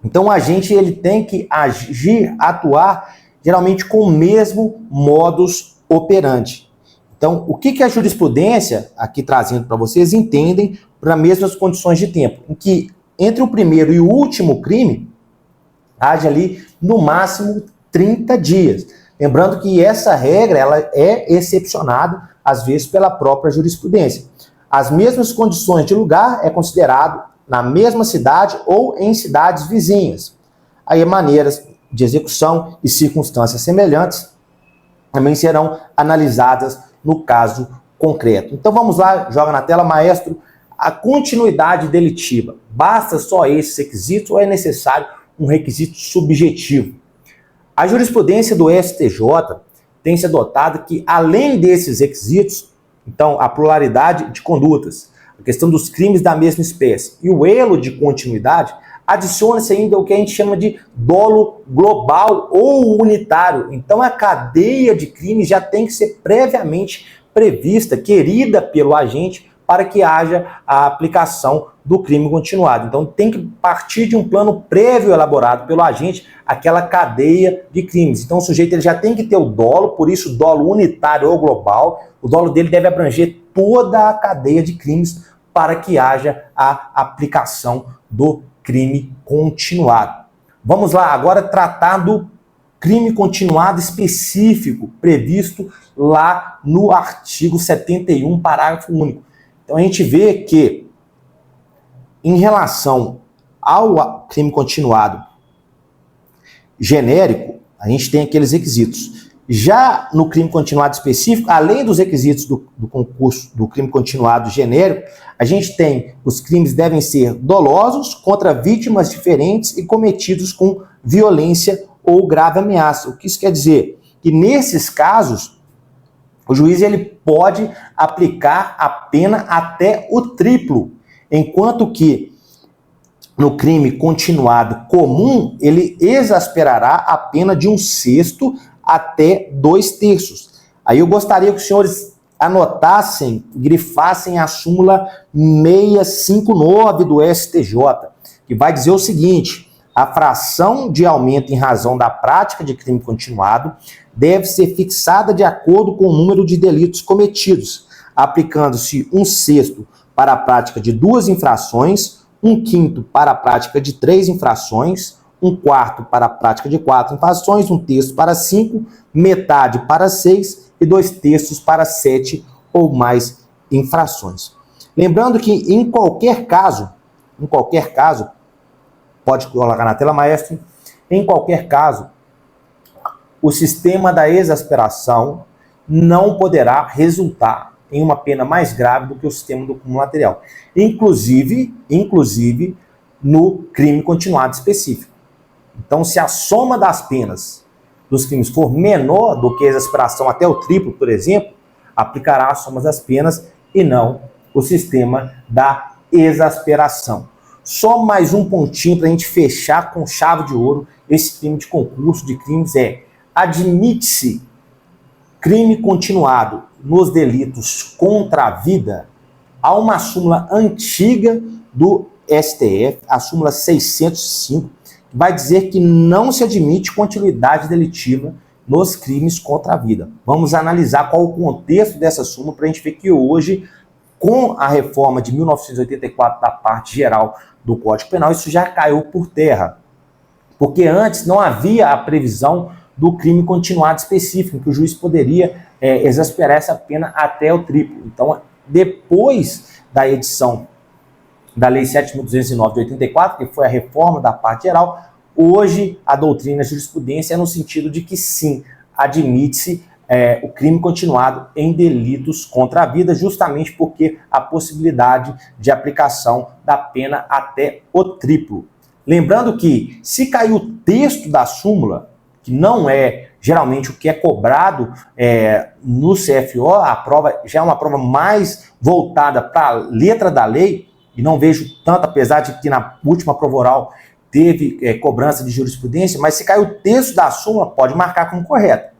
Então, o agente ele tem que agir, atuar, geralmente com o mesmo modus operandi. Então, o que a jurisprudência, aqui trazendo para vocês, entendem para mesmas condições de tempo, em que entre o primeiro e o último crime, haja ali no máximo 30 dias. Lembrando que essa regra ela é excepcionada, às vezes, pela própria jurisprudência. As mesmas condições de lugar é considerado na mesma cidade ou em cidades vizinhas. Aí maneiras de execução e circunstâncias semelhantes também serão analisadas no caso concreto. Então vamos lá, joga na tela, maestro. A continuidade delitiva, basta só esses requisitos ou é necessário um requisito subjetivo. A jurisprudência do STJ tem se adotado que, além desses requisitos, então, a pluralidade de condutas, a questão dos crimes da mesma espécie e o elo de continuidade, adiciona-se ainda o que a gente chama de dolo global ou unitário. Então, a cadeia de crimes já tem que ser previamente prevista, querida pelo agente, para que haja a aplicação do crime continuado. Então, tem que partir de um plano prévio elaborado pelo agente, aquela cadeia de crimes. Então, o sujeito ele já tem que ter o dolo, por isso dolo unitário ou global. O dolo dele deve abranger toda a cadeia de crimes para que haja a aplicação do crime continuado. Vamos lá, agora tratar do crime continuado específico previsto lá no artigo 71, parágrafo único. Então a gente vê que, em relação ao crime continuado genérico, a gente tem aqueles requisitos. Já no crime continuado específico, além dos requisitos do concurso do crime continuado genérico, a gente tem os crimes devem ser dolosos contra vítimas diferentes e cometidos com violência ou grave ameaça. O que isso quer dizer? Que nesses casos, o juiz ele pode aplicar a pena até o triplo, enquanto que no crime continuado comum, ele exasperará a pena de 1/6 até 2/3. Aí eu gostaria que os senhores anotassem, grifassem a súmula 659 do STJ, que vai dizer o seguinte: a fração de aumento em razão da prática de crime continuado deve ser fixada de acordo com o número de delitos cometidos, aplicando-se 1/6 para a prática de 2 infrações, 1/5 para a prática de 3 infrações, 1/4 para a prática de 4 infrações, 1/3 para 5, metade para 6 e 2/3 para 7 ou mais infrações. Lembrando que em qualquer caso, pode colocar na tela, maestro, em qualquer caso, o sistema da exasperação não poderá resultar em uma pena mais grave do que o sistema do cúmulo material, inclusive no crime continuado específico. Então, se a soma das penas dos crimes for menor do que a exasperação até o triplo, por exemplo, aplicará a soma das penas e não o sistema da exasperação. Só mais um pontinho para a gente fechar com chave de ouro esse crime de concurso de crimes admite-se crime continuado nos delitos contra a vida. Há uma súmula antiga do STF, a súmula 605, que vai dizer que não se admite continuidade delitiva nos crimes contra a vida. Vamos analisar qual o contexto dessa súmula para a gente ver que hoje, com a reforma de 1984 da parte geral do Código Penal, isso já caiu por terra. Porque antes não havia a previsão do crime continuado específico, em que o juiz poderia exasperar essa pena até o triplo. Então, depois da edição da Lei 7.209 de 84, que foi a reforma da parte geral, hoje a doutrina e a jurisprudência é no sentido de que sim, admite-se o crime continuado em delitos contra a vida, justamente porque a possibilidade de aplicação da pena até o triplo. Lembrando que, se cair o texto da súmula, que não é geralmente o que é cobrado no CFO, a prova já é uma prova mais voltada para a letra da lei, e não vejo tanto, apesar de que na última prova oral teve cobrança de jurisprudência, mas se cair o texto da súmula, pode marcar como correto.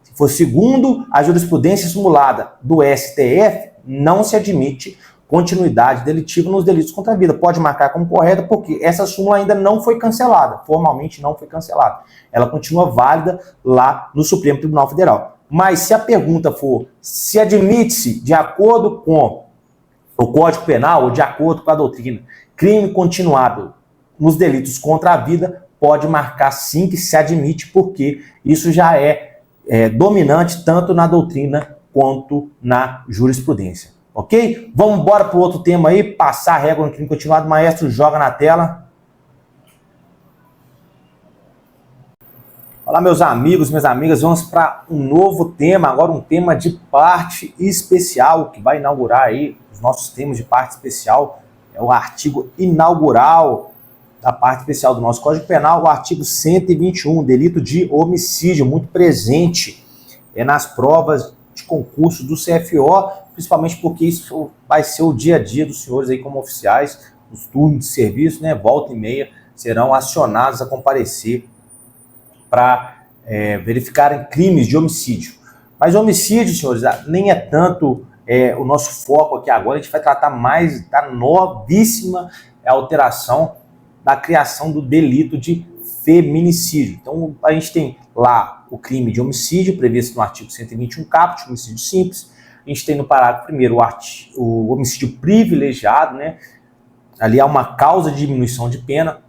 Se for segundo a jurisprudência simulada do STF, não se admite continuidade delitiva nos delitos contra a vida. Pode marcar como correta porque essa súmula ainda não foi cancelada, formalmente não foi cancelada. Ela continua válida lá no Supremo Tribunal Federal. Mas se a pergunta for se admite-se de acordo com o Código Penal ou de acordo com a doutrina, crime continuado nos delitos contra a vida, pode marcar sim que se admite, porque isso já é dominante tanto na doutrina quanto na jurisprudência. Ok? Vamos embora para o outro tema aí, passar a régua no crime continuado. Maestro, joga na tela. Olá, meus amigos, minhas amigas, vamos para um novo tema, agora um tema de parte especial, que vai inaugurar aí os nossos temas de parte especial. É o artigo inaugural da parte especial do nosso Código Penal, o artigo 121, delito de homicídio, muito presente nas provas de concurso do CFO, principalmente porque isso vai ser o dia a dia dos senhores aí como oficiais, os turnos de serviço, né, volta e meia, serão acionados a comparecer para verificarem crimes de homicídio. Mas homicídio, senhores, nem é tanto o nosso foco aqui agora, a gente vai tratar mais da novíssima alteração da criação do delito de feminicídio. Então, a gente tem lá o crime de homicídio, previsto no artigo 121 caput, homicídio simples. A gente tem no parágrafo 1º o homicídio privilegiado, né? Ali há uma causa de diminuição de pena.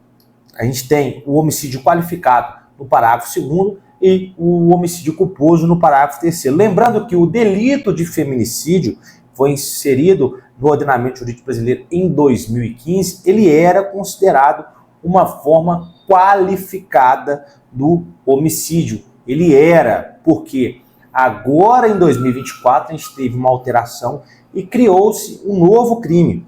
A gente tem o homicídio qualificado no parágrafo 2º e o homicídio culposo no parágrafo 3º. Lembrando que o delito de feminicídio foi inserido no ordenamento jurídico brasileiro em 2015, ele era considerado uma forma qualificada do homicídio. Ele era, porque agora em 2024 a gente teve uma alteração e criou-se um novo crime,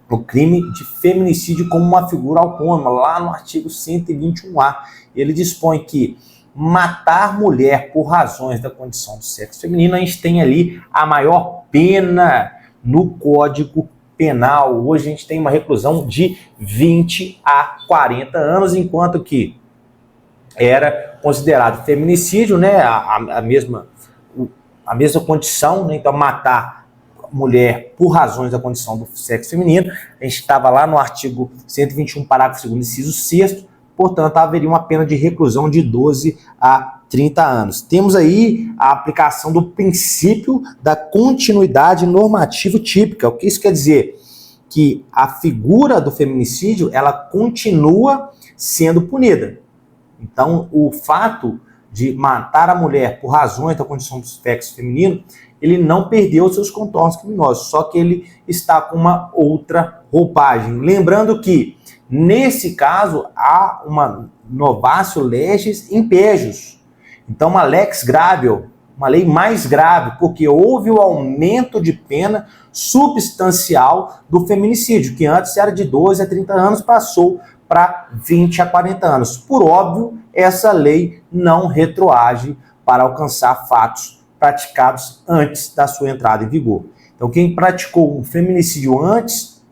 o crime de feminicídio como uma figura autônoma, lá no artigo 121A. Ele dispõe que matar mulher por razões da condição do sexo feminino, a gente tem ali a maior pena no Código Penal. Hoje a gente tem uma reclusão de 20 a 40 anos, enquanto que era considerado feminicídio, né, a mesma condição, né, então matar mulher por razões da condição do sexo feminino. A gente estava lá no artigo 121, parágrafo 2º, inciso 6º, portanto, haveria uma pena de reclusão de 12 a 30 anos. Temos aí a aplicação do princípio da continuidade normativa típica. O que isso quer dizer? Que a figura do feminicídio, ela continua sendo punida. Então, o fato de matar a mulher por razões da condição do sexo feminino, ele não perdeu seus contornos criminosos, só que ele está com uma outra roupagem. Lembrando que, nesse caso, há uma novatio legis impejus. Então, uma lex gravior, uma lei mais grave, porque houve o aumento de pena substancial do feminicídio, que antes era de 12 a 30 anos, passou para 20 a 40 anos. Por óbvio, essa lei não retroage para alcançar fatos praticados antes da sua entrada em vigor. Então, quem praticou um feminicídio antes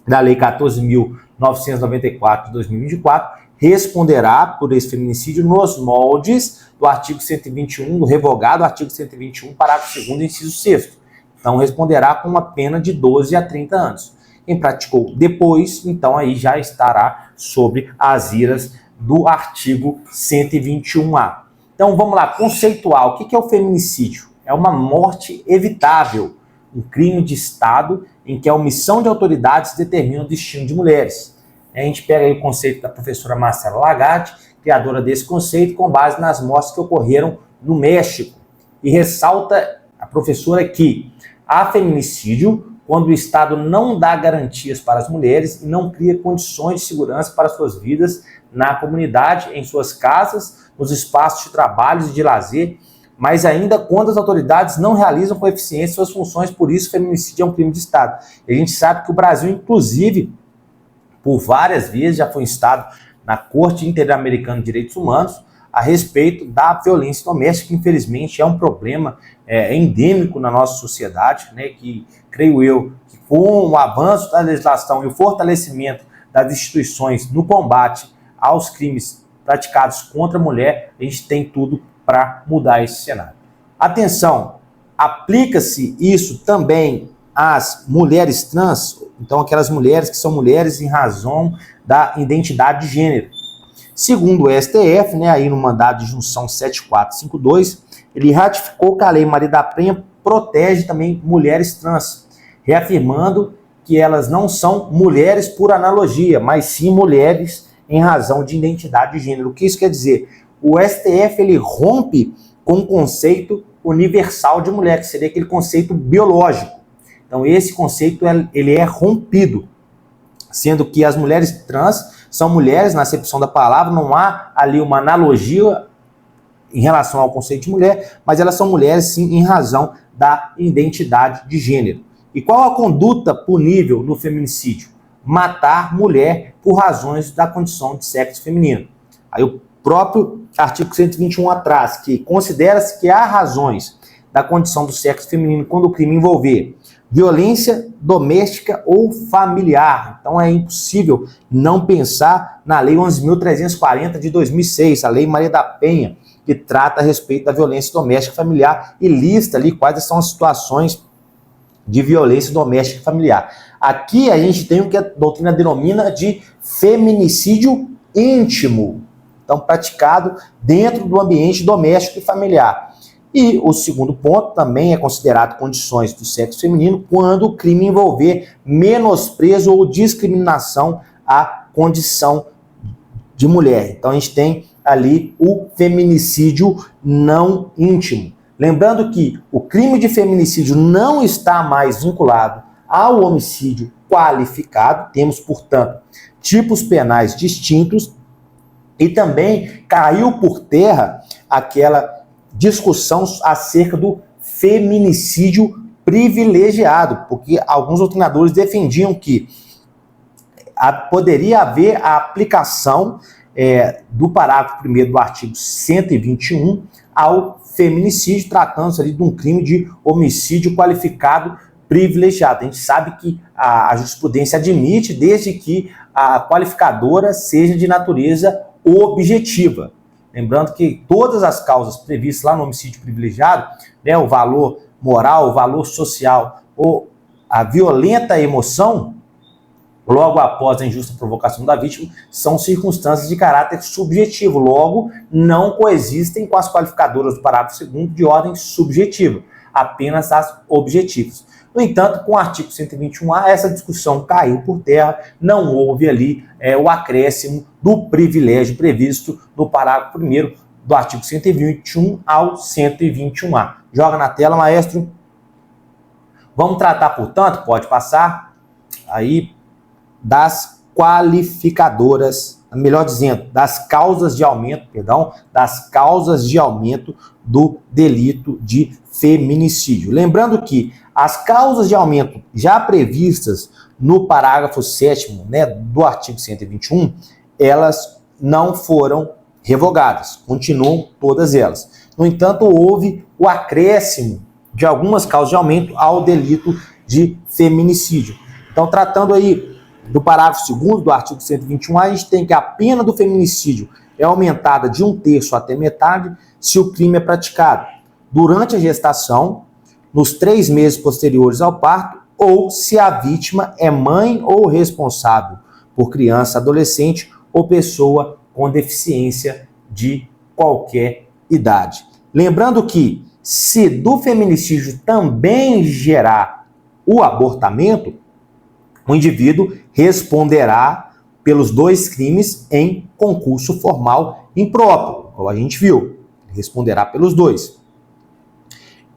da Lei 14.994 de 2024 responderá por esse feminicídio nos moldes do artigo 121, do revogado artigo 121, parágrafo 2º, inciso 6º. Então, responderá com uma pena de 12 a 30 anos. Quem praticou depois, então, aí já estará sobre as iras do artigo 121A. Então, vamos lá, conceitual. O que é o feminicídio? É uma morte evitável, um crime de Estado em que a omissão de autoridades determina o destino de mulheres. A gente pega aí o conceito da professora Marcela Lagarde, criadora desse conceito, com base nas mortes que ocorreram no México. E ressalta a professora que há feminicídio quando o Estado não dá garantias para as mulheres e não cria condições de segurança para suas vidas na comunidade, em suas casas, nos espaços de trabalho e de lazer, mas ainda quando as autoridades não realizam com eficiência suas funções. Por isso, o feminicídio é um crime de Estado. E a gente sabe que o Brasil, inclusive, por várias vezes já foi instado na Corte Interamericana de Direitos Humanos a respeito da violência doméstica, que infelizmente é um problema endêmico na nossa sociedade, né, que creio eu que com o avanço da legislação e o fortalecimento das instituições no combate aos crimes praticados contra a mulher, a gente tem tudo para mudar esse cenário. Atenção, aplica-se isso também às mulheres trans, então aquelas mulheres que são mulheres em razão da identidade de gênero. Segundo o STF, né, aí no mandado de junção 7452, ele ratificou que a Lei Maria da Penha protege também mulheres trans, reafirmando que elas não são mulheres por analogia, mas sim mulheres em razão de identidade de gênero. O que isso quer dizer? O STF ele rompe com o conceito universal de mulher, que seria aquele conceito biológico. Então esse conceito ele é rompido, sendo que as mulheres trans são mulheres na acepção da palavra, não há ali uma analogia em relação ao conceito de mulher, mas elas são mulheres sim em razão da identidade de gênero. E qual a conduta punível no feminicídio? matar mulher por razões da condição de sexo feminino. Aí o próprio artigo 121 atrás, que considera-se que há razões da condição do sexo feminino quando o crime envolver violência doméstica ou familiar. Então é impossível não pensar na Lei 11.340 de 2006, a Lei Maria da Penha, que trata a respeito da violência doméstica e familiar e lista ali quais são as situações de violência doméstica e familiar. Aqui a gente tem o que a doutrina denomina de feminicídio íntimo, então praticado dentro do ambiente doméstico e familiar. E o segundo ponto também é considerado condições do sexo feminino quando o crime envolver menosprezo ou discriminação à condição de mulher. Então a gente tem ali o feminicídio não íntimo. Lembrando que o crime de feminicídio não está mais vinculado ao homicídio qualificado, temos, portanto, tipos penais distintos e também caiu por terra aquela discussão acerca do feminicídio privilegiado, porque alguns doutrinadores defendiam que poderia haver a aplicação do parágrafo 1º do artigo 121 ao feminicídio, tratando-se ali de um crime de homicídio qualificado privilegiado. A gente sabe que a jurisprudência admite desde que a qualificadora seja de natureza objetiva. Lembrando que todas as causas previstas lá no homicídio privilegiado, né, o valor moral, o valor social ou a violenta emoção, logo após a injusta provocação da vítima, são circunstâncias de caráter subjetivo, logo não coexistem com as qualificadoras do parágrafo 2º de ordem subjetiva, apenas as objetivas. No entanto, com o artigo 121A, essa discussão caiu por terra, não houve ali o acréscimo do privilégio previsto no parágrafo 1º do artigo 121 ao 121A. Joga na tela, maestro. Vamos tratar, portanto, pode passar, aí, das qualificadoras, melhor dizendo, das causas de aumento, das causas de aumento do delito de feminicídio. Lembrando que as causas de aumento já previstas no parágrafo 7º, né, do artigo 121, elas não foram revogadas, continuam todas elas. No entanto, houve o acréscimo de algumas causas de aumento ao delito de feminicídio. Então, tratando aí do parágrafo 2º do artigo 121A, a gente tem que a pena do feminicídio é aumentada de 1/3 até metade se o crime é praticado durante a gestação, nos 3 meses posteriores ao parto, ou se a vítima é mãe ou responsável por criança, adolescente ou pessoa com deficiência de qualquer idade. Lembrando que, se do feminicídio também gerar o abortamento, o indivíduo responderá pelos 2 crimes em concurso formal impróprio, como a gente viu, responderá pelos 2.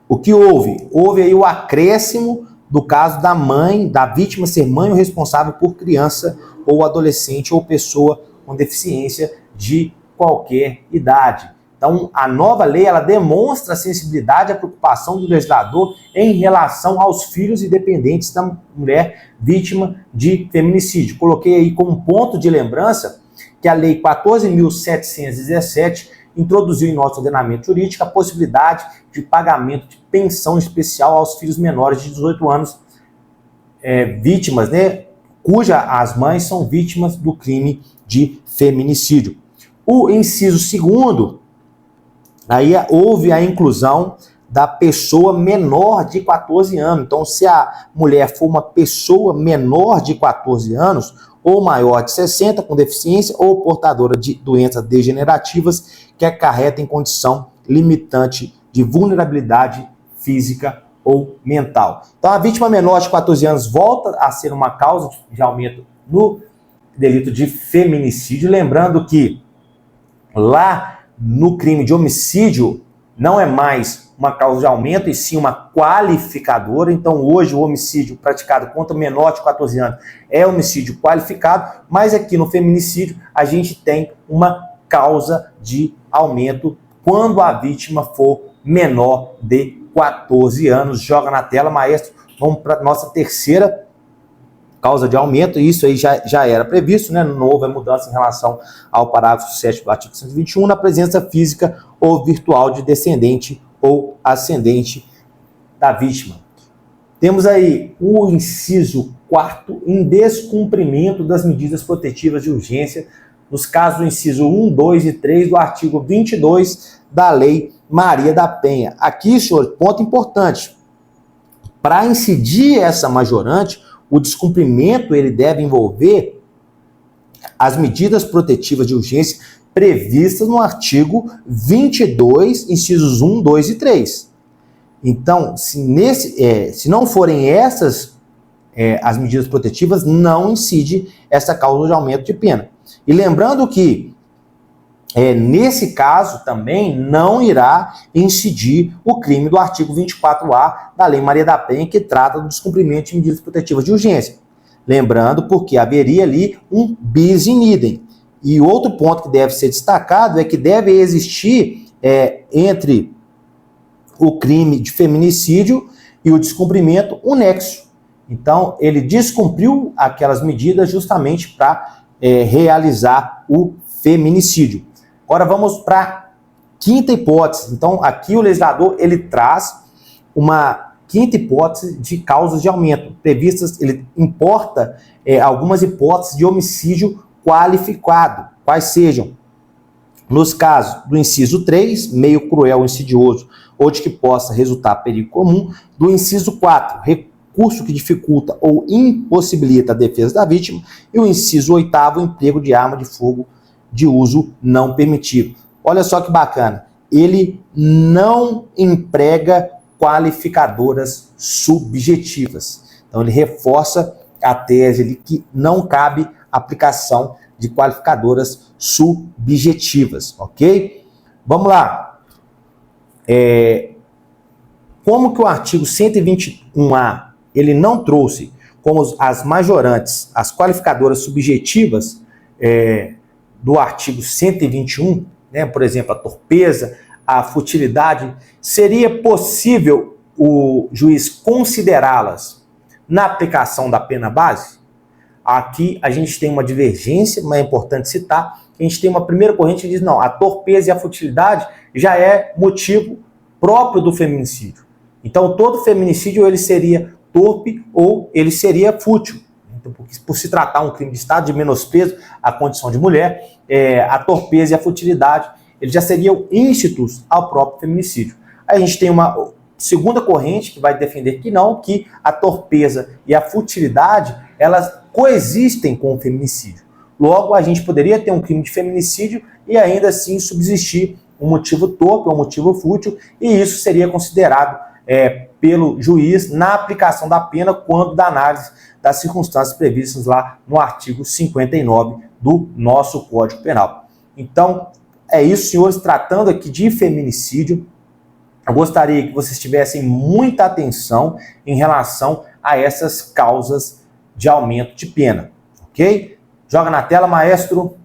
O que houve? Houve aí o acréscimo do caso da mãe, da vítima ser mãe ou responsável por criança ou adolescente ou pessoa com deficiência de qualquer idade. Então, a nova lei, ela demonstra a sensibilidade e a preocupação do legislador em relação aos filhos e dependentes da mulher vítima de feminicídio. Coloquei aí como ponto de lembrança que a Lei 14.717 introduziu em nosso ordenamento jurídico a possibilidade de pagamento de pensão especial aos filhos menores de 18 anos, vítimas, né, cuja as mães são vítimas do crime de feminicídio. O inciso 2º, aí houve a inclusão da pessoa menor de 14 anos. Então, se a mulher for uma pessoa menor de 14 anos ou maior de 60 com deficiência ou portadora de doenças degenerativas que acarretem condição limitante de vulnerabilidade física ou mental. Então, a vítima menor de 14 anos volta a ser uma causa de aumento no delito de feminicídio. Lembrando que lá no crime de homicídio não é mais uma causa de aumento, e sim uma qualificadora. Então, hoje, o homicídio praticado contra o menor de 14 anos é homicídio qualificado, mas aqui no feminicídio a gente tem uma causa de aumento quando a vítima for menor de 14 anos. Joga na tela, maestro. Vamos para a nossa terceira causa de aumento, e isso aí já era previsto, né? Não houve mudança em relação ao parágrafo 7 do artigo 121, na presença física ou virtual de descendente ou ascendente da vítima. Temos aí o inciso 4º, em descumprimento das medidas protetivas de urgência, nos casos do inciso 1, 2 e 3 do artigo 22 da Lei Maria da Penha. Aqui, senhor, ponto importante. Para incidir essa majorante, o descumprimento ele deve envolver as medidas protetivas de urgência previstas no artigo 22, incisos 1, 2 e 3. Então, se não forem essas as medidas protetivas, não incide essa causa de aumento de pena. E lembrando que, nesse caso também, não irá incidir o crime do artigo 24A da Lei Maria da Penha, que trata do descumprimento de medidas protetivas de urgência. Lembrando, porque haveria ali um bis in idem. E outro ponto que deve ser destacado é que deve existir entre o crime de feminicídio e o descumprimento um nexo. Então, ele descumpriu aquelas medidas justamente para realizar o feminicídio. Agora vamos para a quinta hipótese. Então, aqui o legislador ele traz uma quinta hipótese de causas de aumento previstas. Ele importa algumas hipóteses de homicídio qualificado, quais sejam, nos casos do inciso 3, meio cruel, insidioso, ou de que possa resultar perigo comum, do inciso 4, recurso que dificulta ou impossibilita a defesa da vítima, e o inciso 8º, emprego de arma de fogo de uso não permitido. Olha só que bacana, ele não emprega qualificadoras subjetivas. Então ele reforça a tese ali que não cabe aplicação de qualificadoras subjetivas, ok? Vamos lá. Como que o artigo 121A ele não trouxe como as majorantes, as qualificadoras subjetivas do artigo 121, né, por exemplo, a torpeza, a futilidade, seria possível o juiz considerá-las na aplicação da pena base? Aqui a gente tem uma divergência, mas é importante citar, a gente tem uma primeira corrente que diz, não, a torpeza e a futilidade já é motivo próprio do feminicídio. Então todo feminicídio ele seria torpe ou ele seria fútil. Então, por se tratar um crime de estado de menosprezo à condição de mulher, a torpeza e a futilidade eles já seriam íncitos ao próprio feminicídio. Aí a gente tem uma segunda corrente que vai defender que não, que a torpeza e a futilidade elas coexistem com o feminicídio. Logo, a gente poderia ter um crime de feminicídio e ainda assim subsistir um motivo torpe ou um motivo fútil, e isso seria considerado pelo juiz na aplicação da pena quando da análise das circunstâncias previstas lá no artigo 59 do nosso Código Penal. Então, é isso, senhores, tratando aqui de feminicídio, eu gostaria que vocês tivessem muita atenção em relação a essas causas de aumento de pena, ok? Joga na tela, maestro.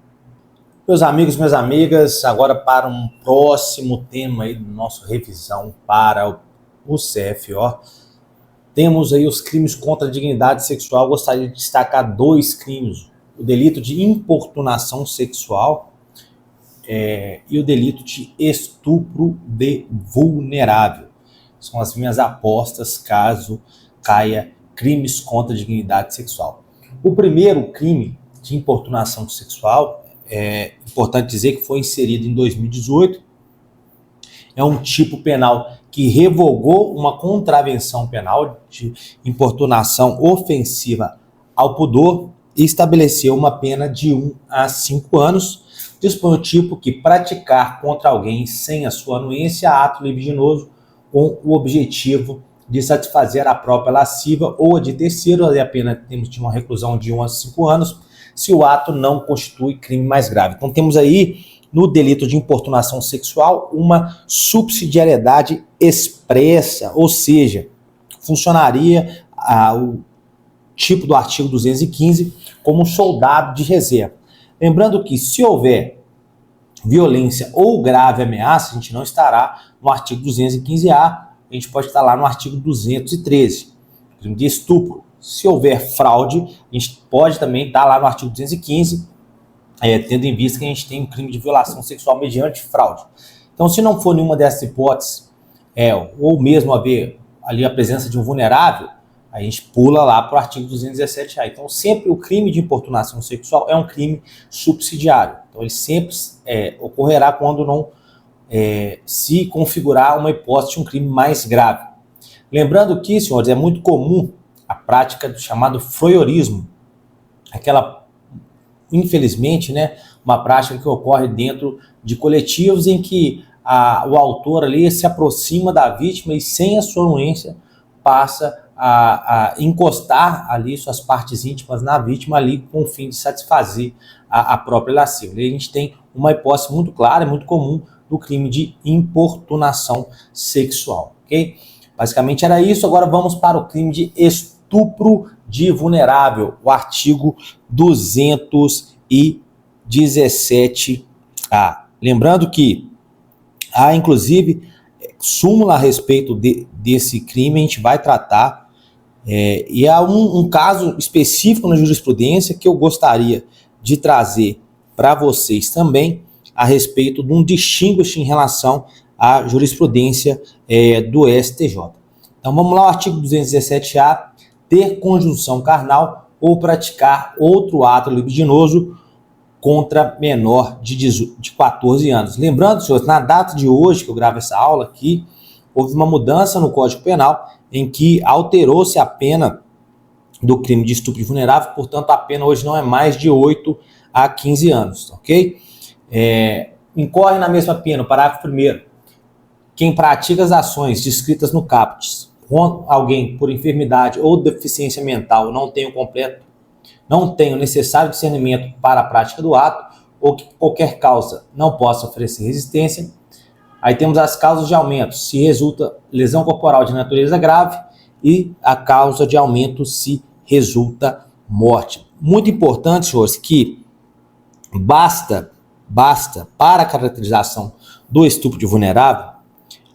Meus amigos, minhas amigas, agora para um próximo tema aí do nosso revisão para o CFO. Temos aí os crimes contra a dignidade sexual. Gostaria de destacar dois crimes. O delito de importunação sexual e o delito de estupro de vulnerável. São as minhas apostas caso caia crimes contra a dignidade sexual. O primeiro crime de importunação sexual, é importante dizer que foi inserido em 2018, é um tipo penal que revogou uma contravenção penal de importunação ofensiva ao pudor e estabeleceu uma pena de 1 a 5 anos. Dispõe o tipo que praticar contra alguém sem a sua anuência ato libidinoso com o objetivo de satisfazer a própria lasciva ou a de terceiro, ali a pena temos de uma reclusão de 1 a 5 anos, se o ato não constitui crime mais grave. Então temos aí, no delito de importunação sexual, uma subsidiariedade expressa, ou seja, funcionaria o tipo do artigo 215 como um soldado de reserva. Lembrando que se houver violência ou grave ameaça, a gente não estará no artigo 215A, a gente pode estar lá no artigo 213, crime de estupro. Se houver fraude, a gente pode também estar lá no artigo 215, tendo em vista que a gente tem um crime de violação sexual mediante fraude. Então, se não for nenhuma dessas hipóteses, ou mesmo haver ali a presença de um vulnerável, a gente pula lá para o artigo 217A. Então, sempre o crime de importunação sexual é um crime subsidiário. Então, ele sempre ocorrerá quando não se configurar uma hipótese de um crime mais grave. Lembrando que, senhores, é muito comum a prática do chamado friorismo, infelizmente, né, uma prática que ocorre dentro de coletivos em que o autor ali se aproxima da vítima e, sem a sua anuência, passa a encostar ali suas partes íntimas na vítima ali com o fim de satisfazer a própria lascívia. E a gente tem uma hipótese muito clara, muito comum, do crime de importunação sexual, ok? Basicamente era isso. Agora vamos para o crime de estupro de vulnerável, o artigo 217A. Lembrando que há, inclusive, súmula a respeito desse crime, a gente vai tratar, e há um caso específico na jurisprudência que eu gostaria de trazer para vocês também, a respeito de um distinguish em relação à jurisprudência do STJ. Então vamos lá, o artigo 217A, ter conjunção carnal ou praticar outro ato libidinoso contra menor de 14 anos. Lembrando, senhores, na data de hoje que eu gravo essa aula aqui, houve uma mudança no Código Penal em que alterou-se a pena do crime de estupro de vulnerável, portanto a pena hoje não é mais de 8 a 15 anos, ok? Incorre na mesma pena, o parágrafo 1º, quem pratica as ações descritas no caput com alguém por enfermidade ou deficiência mental não tem o necessário discernimento para a prática do ato, ou que qualquer causa não possa oferecer resistência. Aí temos as causas de aumento, se resulta lesão corporal de natureza grave, e a causa de aumento se resulta morte. Muito importante, senhores, que basta para a caracterização do estupro de vulnerável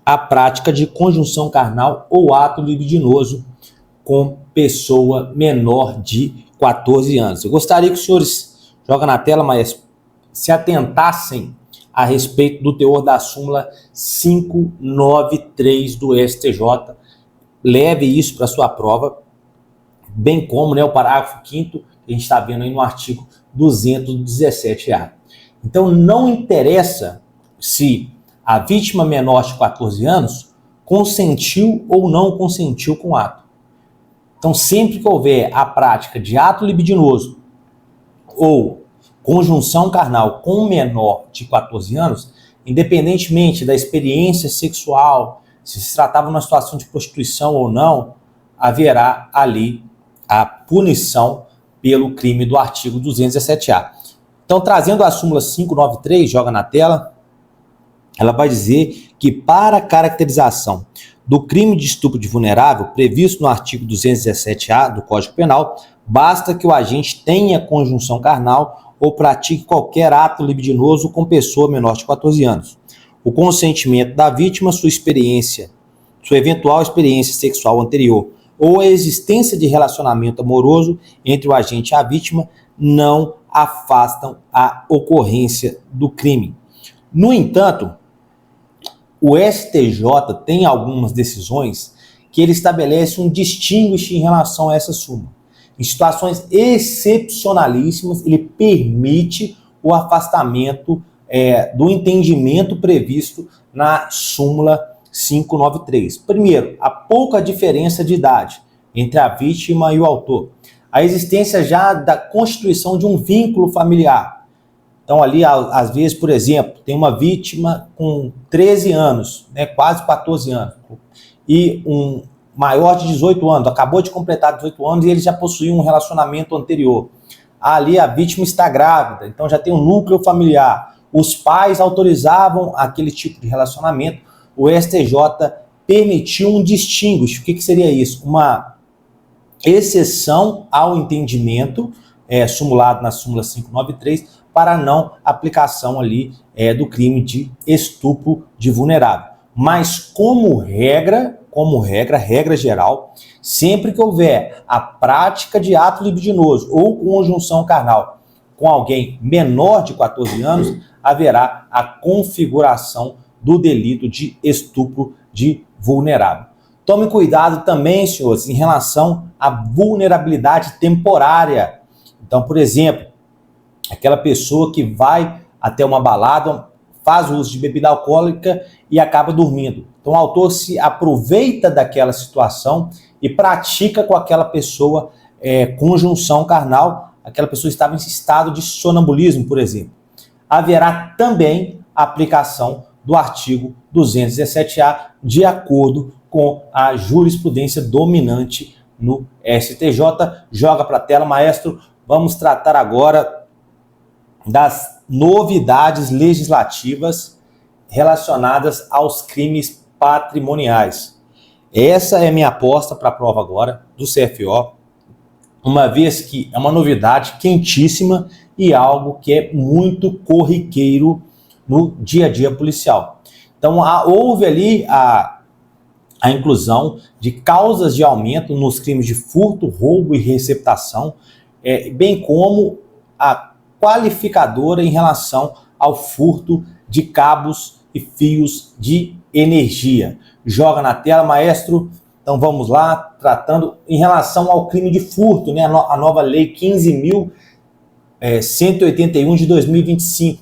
a prática de conjunção carnal ou ato libidinoso com pessoa menor de 14 anos. Eu gostaria que os senhores, joga na tela, mas se atentassem a respeito do teor da súmula 593 do STJ. Leve isso para sua prova, bem como, né, o parágrafo 5º que a gente está vendo aí no artigo 217A. Então, não interessa se a vítima menor de 14 anos consentiu ou não consentiu com o ato. Então, sempre que houver a prática de ato libidinoso ou conjunção carnal com menor de 14 anos, independentemente da experiência sexual, se tratava de uma situação de prostituição ou não, haverá ali a punição pelo crime do artigo 217A. Então, trazendo a súmula 593, joga na tela, ela vai dizer que para a caracterização do crime de estupro de vulnerável previsto no artigo 217A do Código Penal, basta que o agente tenha conjunção carnal ou pratique qualquer ato libidinoso com pessoa menor de 14 anos. O consentimento da vítima, sua eventual experiência sexual anterior ou a existência de relacionamento amoroso entre o agente e a vítima não afastam a ocorrência do crime. No entanto, o STJ tem algumas decisões que ele estabelece um distinguish em relação a essa súmula. Em situações excepcionalíssimas, ele permite o afastamento do entendimento previsto na súmula 593. Primeiro, a pouca diferença de idade entre a vítima e o autor. A existência já da constituição de um vínculo familiar. Então, ali, às vezes, por exemplo, tem uma vítima com 13 anos, né, quase 14 anos, e um maior de 18 anos, acabou de completar 18 anos e ele já possuía um relacionamento anterior. Ali a vítima está grávida, então já tem um núcleo familiar. Os pais autorizavam aquele tipo de relacionamento. O STJ permitiu um distinguish. O que seria isso? Uma exceção ao entendimento sumulado na súmula 593 para não aplicação ali do crime de estupro de vulnerável. Mas como regra, como regra geral, sempre que houver a prática de ato libidinoso ou conjunção carnal com alguém menor de 14 anos, haverá a configuração do delito de estupro de vulnerável. Tome cuidado também, senhores, em relação à vulnerabilidade temporária. Então, por exemplo, aquela pessoa que vai até uma balada, faz uso de bebida alcoólica e acaba dormindo. Então, o autor se aproveita daquela situação e pratica com aquela pessoa conjunção carnal. Aquela pessoa estava em estado de sonambulismo, por exemplo. Haverá também a aplicação do artigo 217-A, de acordo com a jurisprudência dominante no STJ. Joga para a tela, maestro. Vamos tratar agora das novidades legislativas relacionadas aos crimes patrimoniais. Essa é minha aposta para a prova agora do CFO, uma vez que é uma novidade quentíssima e algo que é muito corriqueiro no dia a dia policial. Então, houve ali a inclusão de causas de aumento nos crimes de furto, roubo e receptação, bem como a qualificadora em relação ao furto de cabos e fios de energia. Joga na tela, maestro. Então vamos lá, tratando em relação ao crime de furto, né? A nova lei 15.181 de 2025.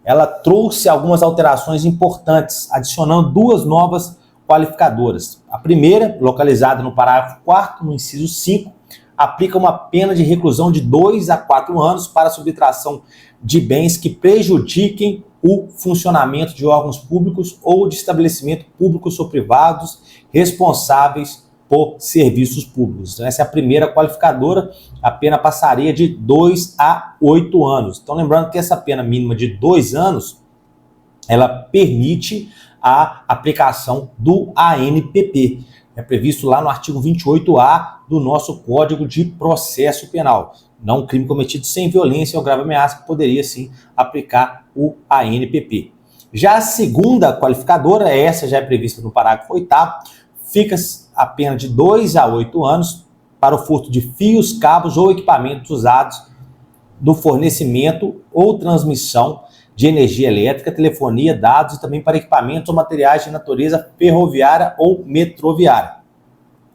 Ela trouxe algumas alterações importantes, adicionando duas novas qualificadoras. A primeira, localizada no parágrafo 4º, no inciso 5, aplica uma pena de reclusão de 2 a 4 anos para subtração de bens que prejudiquem o funcionamento de órgãos públicos ou de estabelecimentos públicos ou privados responsáveis por serviços públicos. Então, essa é a primeira qualificadora. A pena passaria de 2 a 8 anos. Então, lembrando que essa pena mínima de 2 anos, ela permite a aplicação do ANPP. É previsto lá no artigo 28A do nosso Código de Processo Penal. Não um crime cometido sem violência ou grave ameaça, que poderia sim aplicar o ANPP. Já a segunda qualificadora, essa já é prevista no parágrafo 8º, fica a pena de 2 a 8 anos para o furto de fios, cabos ou equipamentos usados no fornecimento ou transmissão de energia elétrica, telefonia, dados e também para equipamentos ou materiais de natureza ferroviária ou metroviária.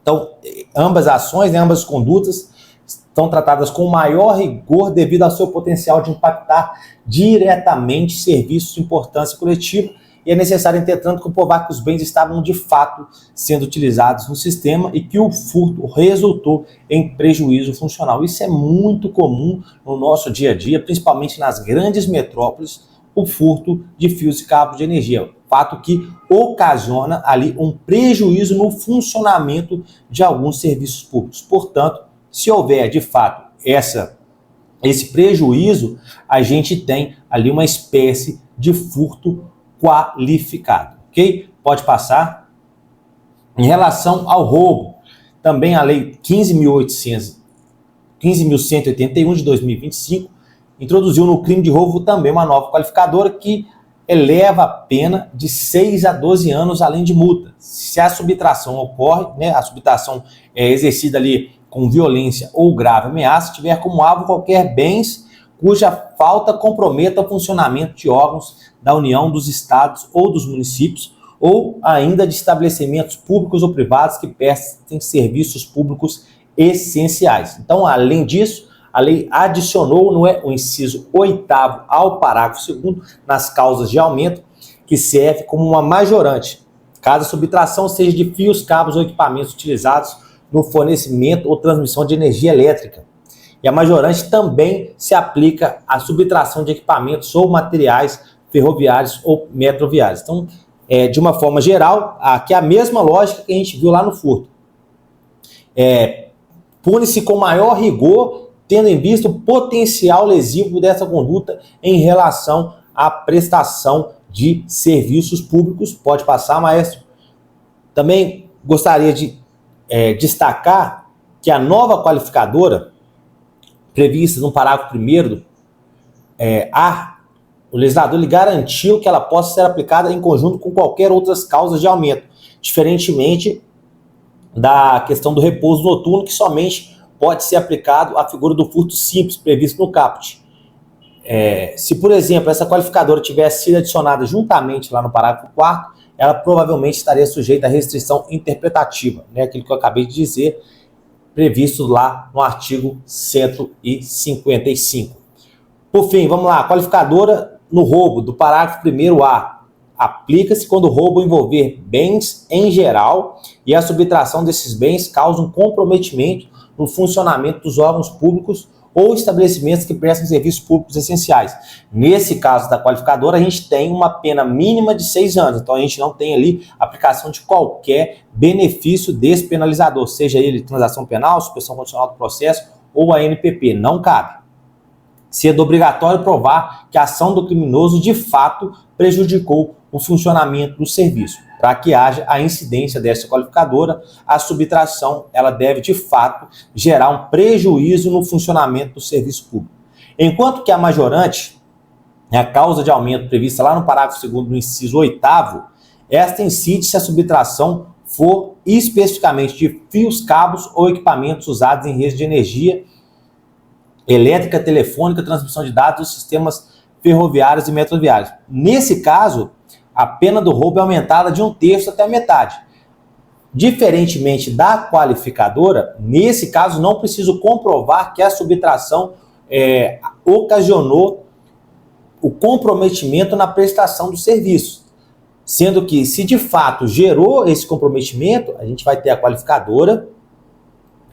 Então, ambas as ações, ambas as condutas estão tratadas com maior rigor devido ao seu potencial de impactar diretamente serviços de importância coletiva e é necessário, entretanto, comprovar que os bens estavam de fato sendo utilizados no sistema e que o furto resultou em prejuízo funcional. Isso é muito comum no nosso dia a dia, principalmente nas grandes metrópoles, o furto de fios e cabos de energia. Fato que ocasiona ali um prejuízo no funcionamento de alguns serviços públicos. Portanto, se houver de fato esse prejuízo, a gente tem ali uma espécie de furto qualificado, ok? Pode passar. Em relação ao roubo, também a lei 15.181 de 2025 introduziu no crime de roubo também uma nova qualificadora que eleva a pena de 6 a 12 anos, além de multa. Se a subtração ocorre, né, a subtração é exercida ali com violência ou grave ameaça, tiver como alvo qualquer bens cuja falta comprometa o funcionamento de órgãos da União, dos estados ou dos municípios, ou ainda de estabelecimentos públicos ou privados que prestem serviços públicos essenciais. Então, além disso, a lei adicionou o inciso 8º ao parágrafo 2º nas causas de aumento, que serve como uma majorante, caso a subtração seja de fios, cabos ou equipamentos utilizados no fornecimento ou transmissão de energia elétrica. E a majorante também se aplica à subtração de equipamentos ou materiais ferroviários ou metroviários. Então, de uma forma geral, aqui é a mesma lógica que a gente viu lá no furto. Pune-se com maior rigor, tendo em vista o potencial lesivo dessa conduta em relação à prestação de serviços públicos. Pode passar, maestro. Também gostaria de destacar que a nova qualificadora prevista no parágrafo 1º, o legislador ele garantiu que ela possa ser aplicada em conjunto com qualquer outras causas de aumento, diferentemente da questão do repouso noturno, que somente pode ser aplicado à figura do furto simples previsto no caput. Se, por exemplo, essa qualificadora tivesse sido adicionada juntamente lá no parágrafo 4º, ela provavelmente estaria sujeita à restrição interpretativa, né? Aquilo que eu acabei de dizer, previsto lá no artigo 155. Por fim, vamos lá, a qualificadora no roubo do parágrafo 1º-A aplica-se quando o roubo envolver bens em geral e a subtração desses bens causa um comprometimento no funcionamento dos órgãos públicos ou estabelecimentos que prestam serviços públicos essenciais. Nesse caso da qualificadora, a gente tem uma pena mínima de 6 anos, então a gente não tem ali aplicação de qualquer benefício despenalizador, seja ele transação penal, suspensão condicional do processo ou a NPP, não cabe. Sendo obrigatório provar que a ação do criminoso de fato prejudicou o funcionamento do serviço. Para que haja a incidência dessa qualificadora, a subtração ela deve de fato gerar um prejuízo no funcionamento do serviço público. Enquanto que a majorante, a causa de aumento prevista lá no parágrafo 2º, no inciso 8º, esta incide se a subtração for especificamente de fios, cabos ou equipamentos usados em redes de energia elétrica, telefônica, transmissão de dados dos sistemas ferroviários e metroviários. Nesse caso, a pena do roubo é aumentada de 1/3 até a metade. Diferentemente da qualificadora, nesse caso não preciso comprovar que a subtração ocasionou o comprometimento na prestação do serviço. Sendo que, se de fato gerou esse comprometimento, a gente vai ter a qualificadora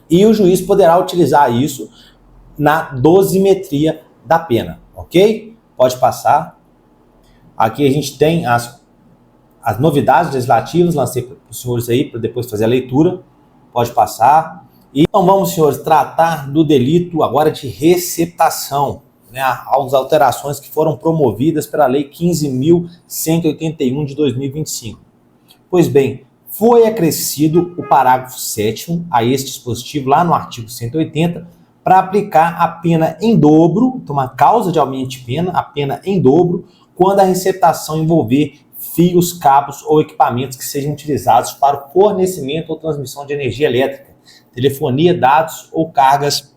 e o juiz poderá utilizar isso na dosimetria da pena, ok? Pode passar. Aqui a gente tem as novidades legislativas, lancei para os senhores aí, para depois fazer a leitura. Pode passar. E então vamos, senhores, tratar do delito agora de receptação, né? As alterações que foram promovidas pela Lei 15.181 de 2025. Pois bem, foi acrescido o parágrafo 7º a este dispositivo lá no artigo 180, para aplicar a pena em dobro, então uma causa de aumento de pena, a pena em dobro, quando a receptação envolver fios, cabos ou equipamentos que sejam utilizados para o fornecimento ou transmissão de energia elétrica, telefonia, dados ou cargas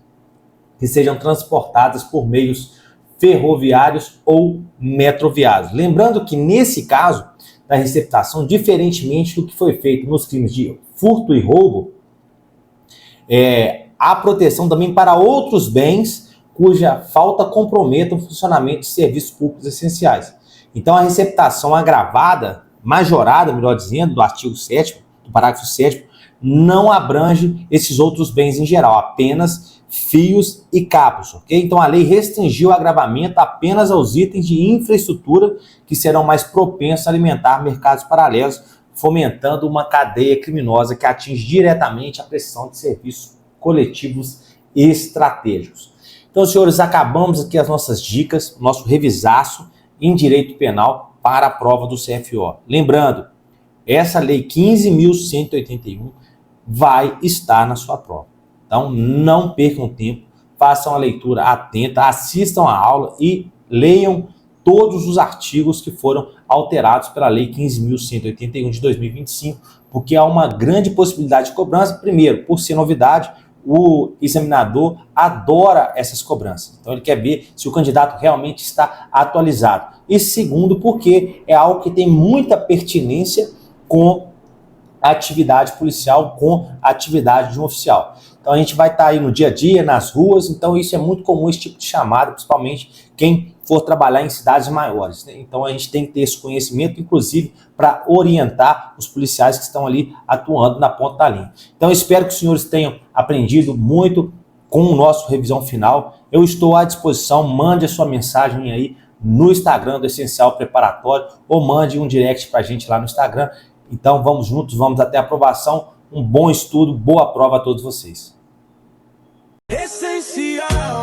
que sejam transportadas por meios ferroviários ou metroviários. Lembrando que nesse caso da receptação, diferentemente do que foi feito nos crimes de furto e roubo, há proteção também para outros bens cuja falta comprometa o funcionamento de serviços públicos essenciais. Então, a receptação agravada, majorada, melhor dizendo, do artigo 7º, do parágrafo 7º, não abrange esses outros bens em geral, apenas fios e cabos, ok? Então, a lei restringiu o agravamento apenas aos itens de infraestrutura que serão mais propensos a alimentar mercados paralelos, fomentando uma cadeia criminosa que atinge diretamente a prestação de serviços coletivos estratégicos. Então, senhores, acabamos aqui as nossas dicas, nosso revisaço em direito penal para a prova do CFO. Lembrando, essa lei 15.181 vai estar na sua prova. Então, não percam tempo, façam a leitura atenta, assistam a aula e leiam todos os artigos que foram alterados pela lei 15.181 de 2025, porque há uma grande possibilidade de cobrança. Primeiro, por ser novidade, o examinador adora essas cobranças. Então ele quer ver se o candidato realmente está atualizado. E segundo, porque é algo que tem muita pertinência com a atividade policial, com a atividade de um oficial. Então a gente vai estar aí no dia a dia, nas ruas, então isso é muito comum, esse tipo de chamada, principalmente quem for trabalhar em cidades maiores, né? Então a gente tem que ter esse conhecimento, inclusive para orientar os policiais que estão ali atuando na ponta da linha. Então eu espero que os senhores tenham aprendido muito com o nosso revisão final. Eu estou à disposição, mande a sua mensagem aí no Instagram do Essencial Preparatório ou mande um direct para a gente lá no Instagram. Então vamos juntos, vamos até a aprovação. Um bom estudo, boa prova a todos vocês. Essencial.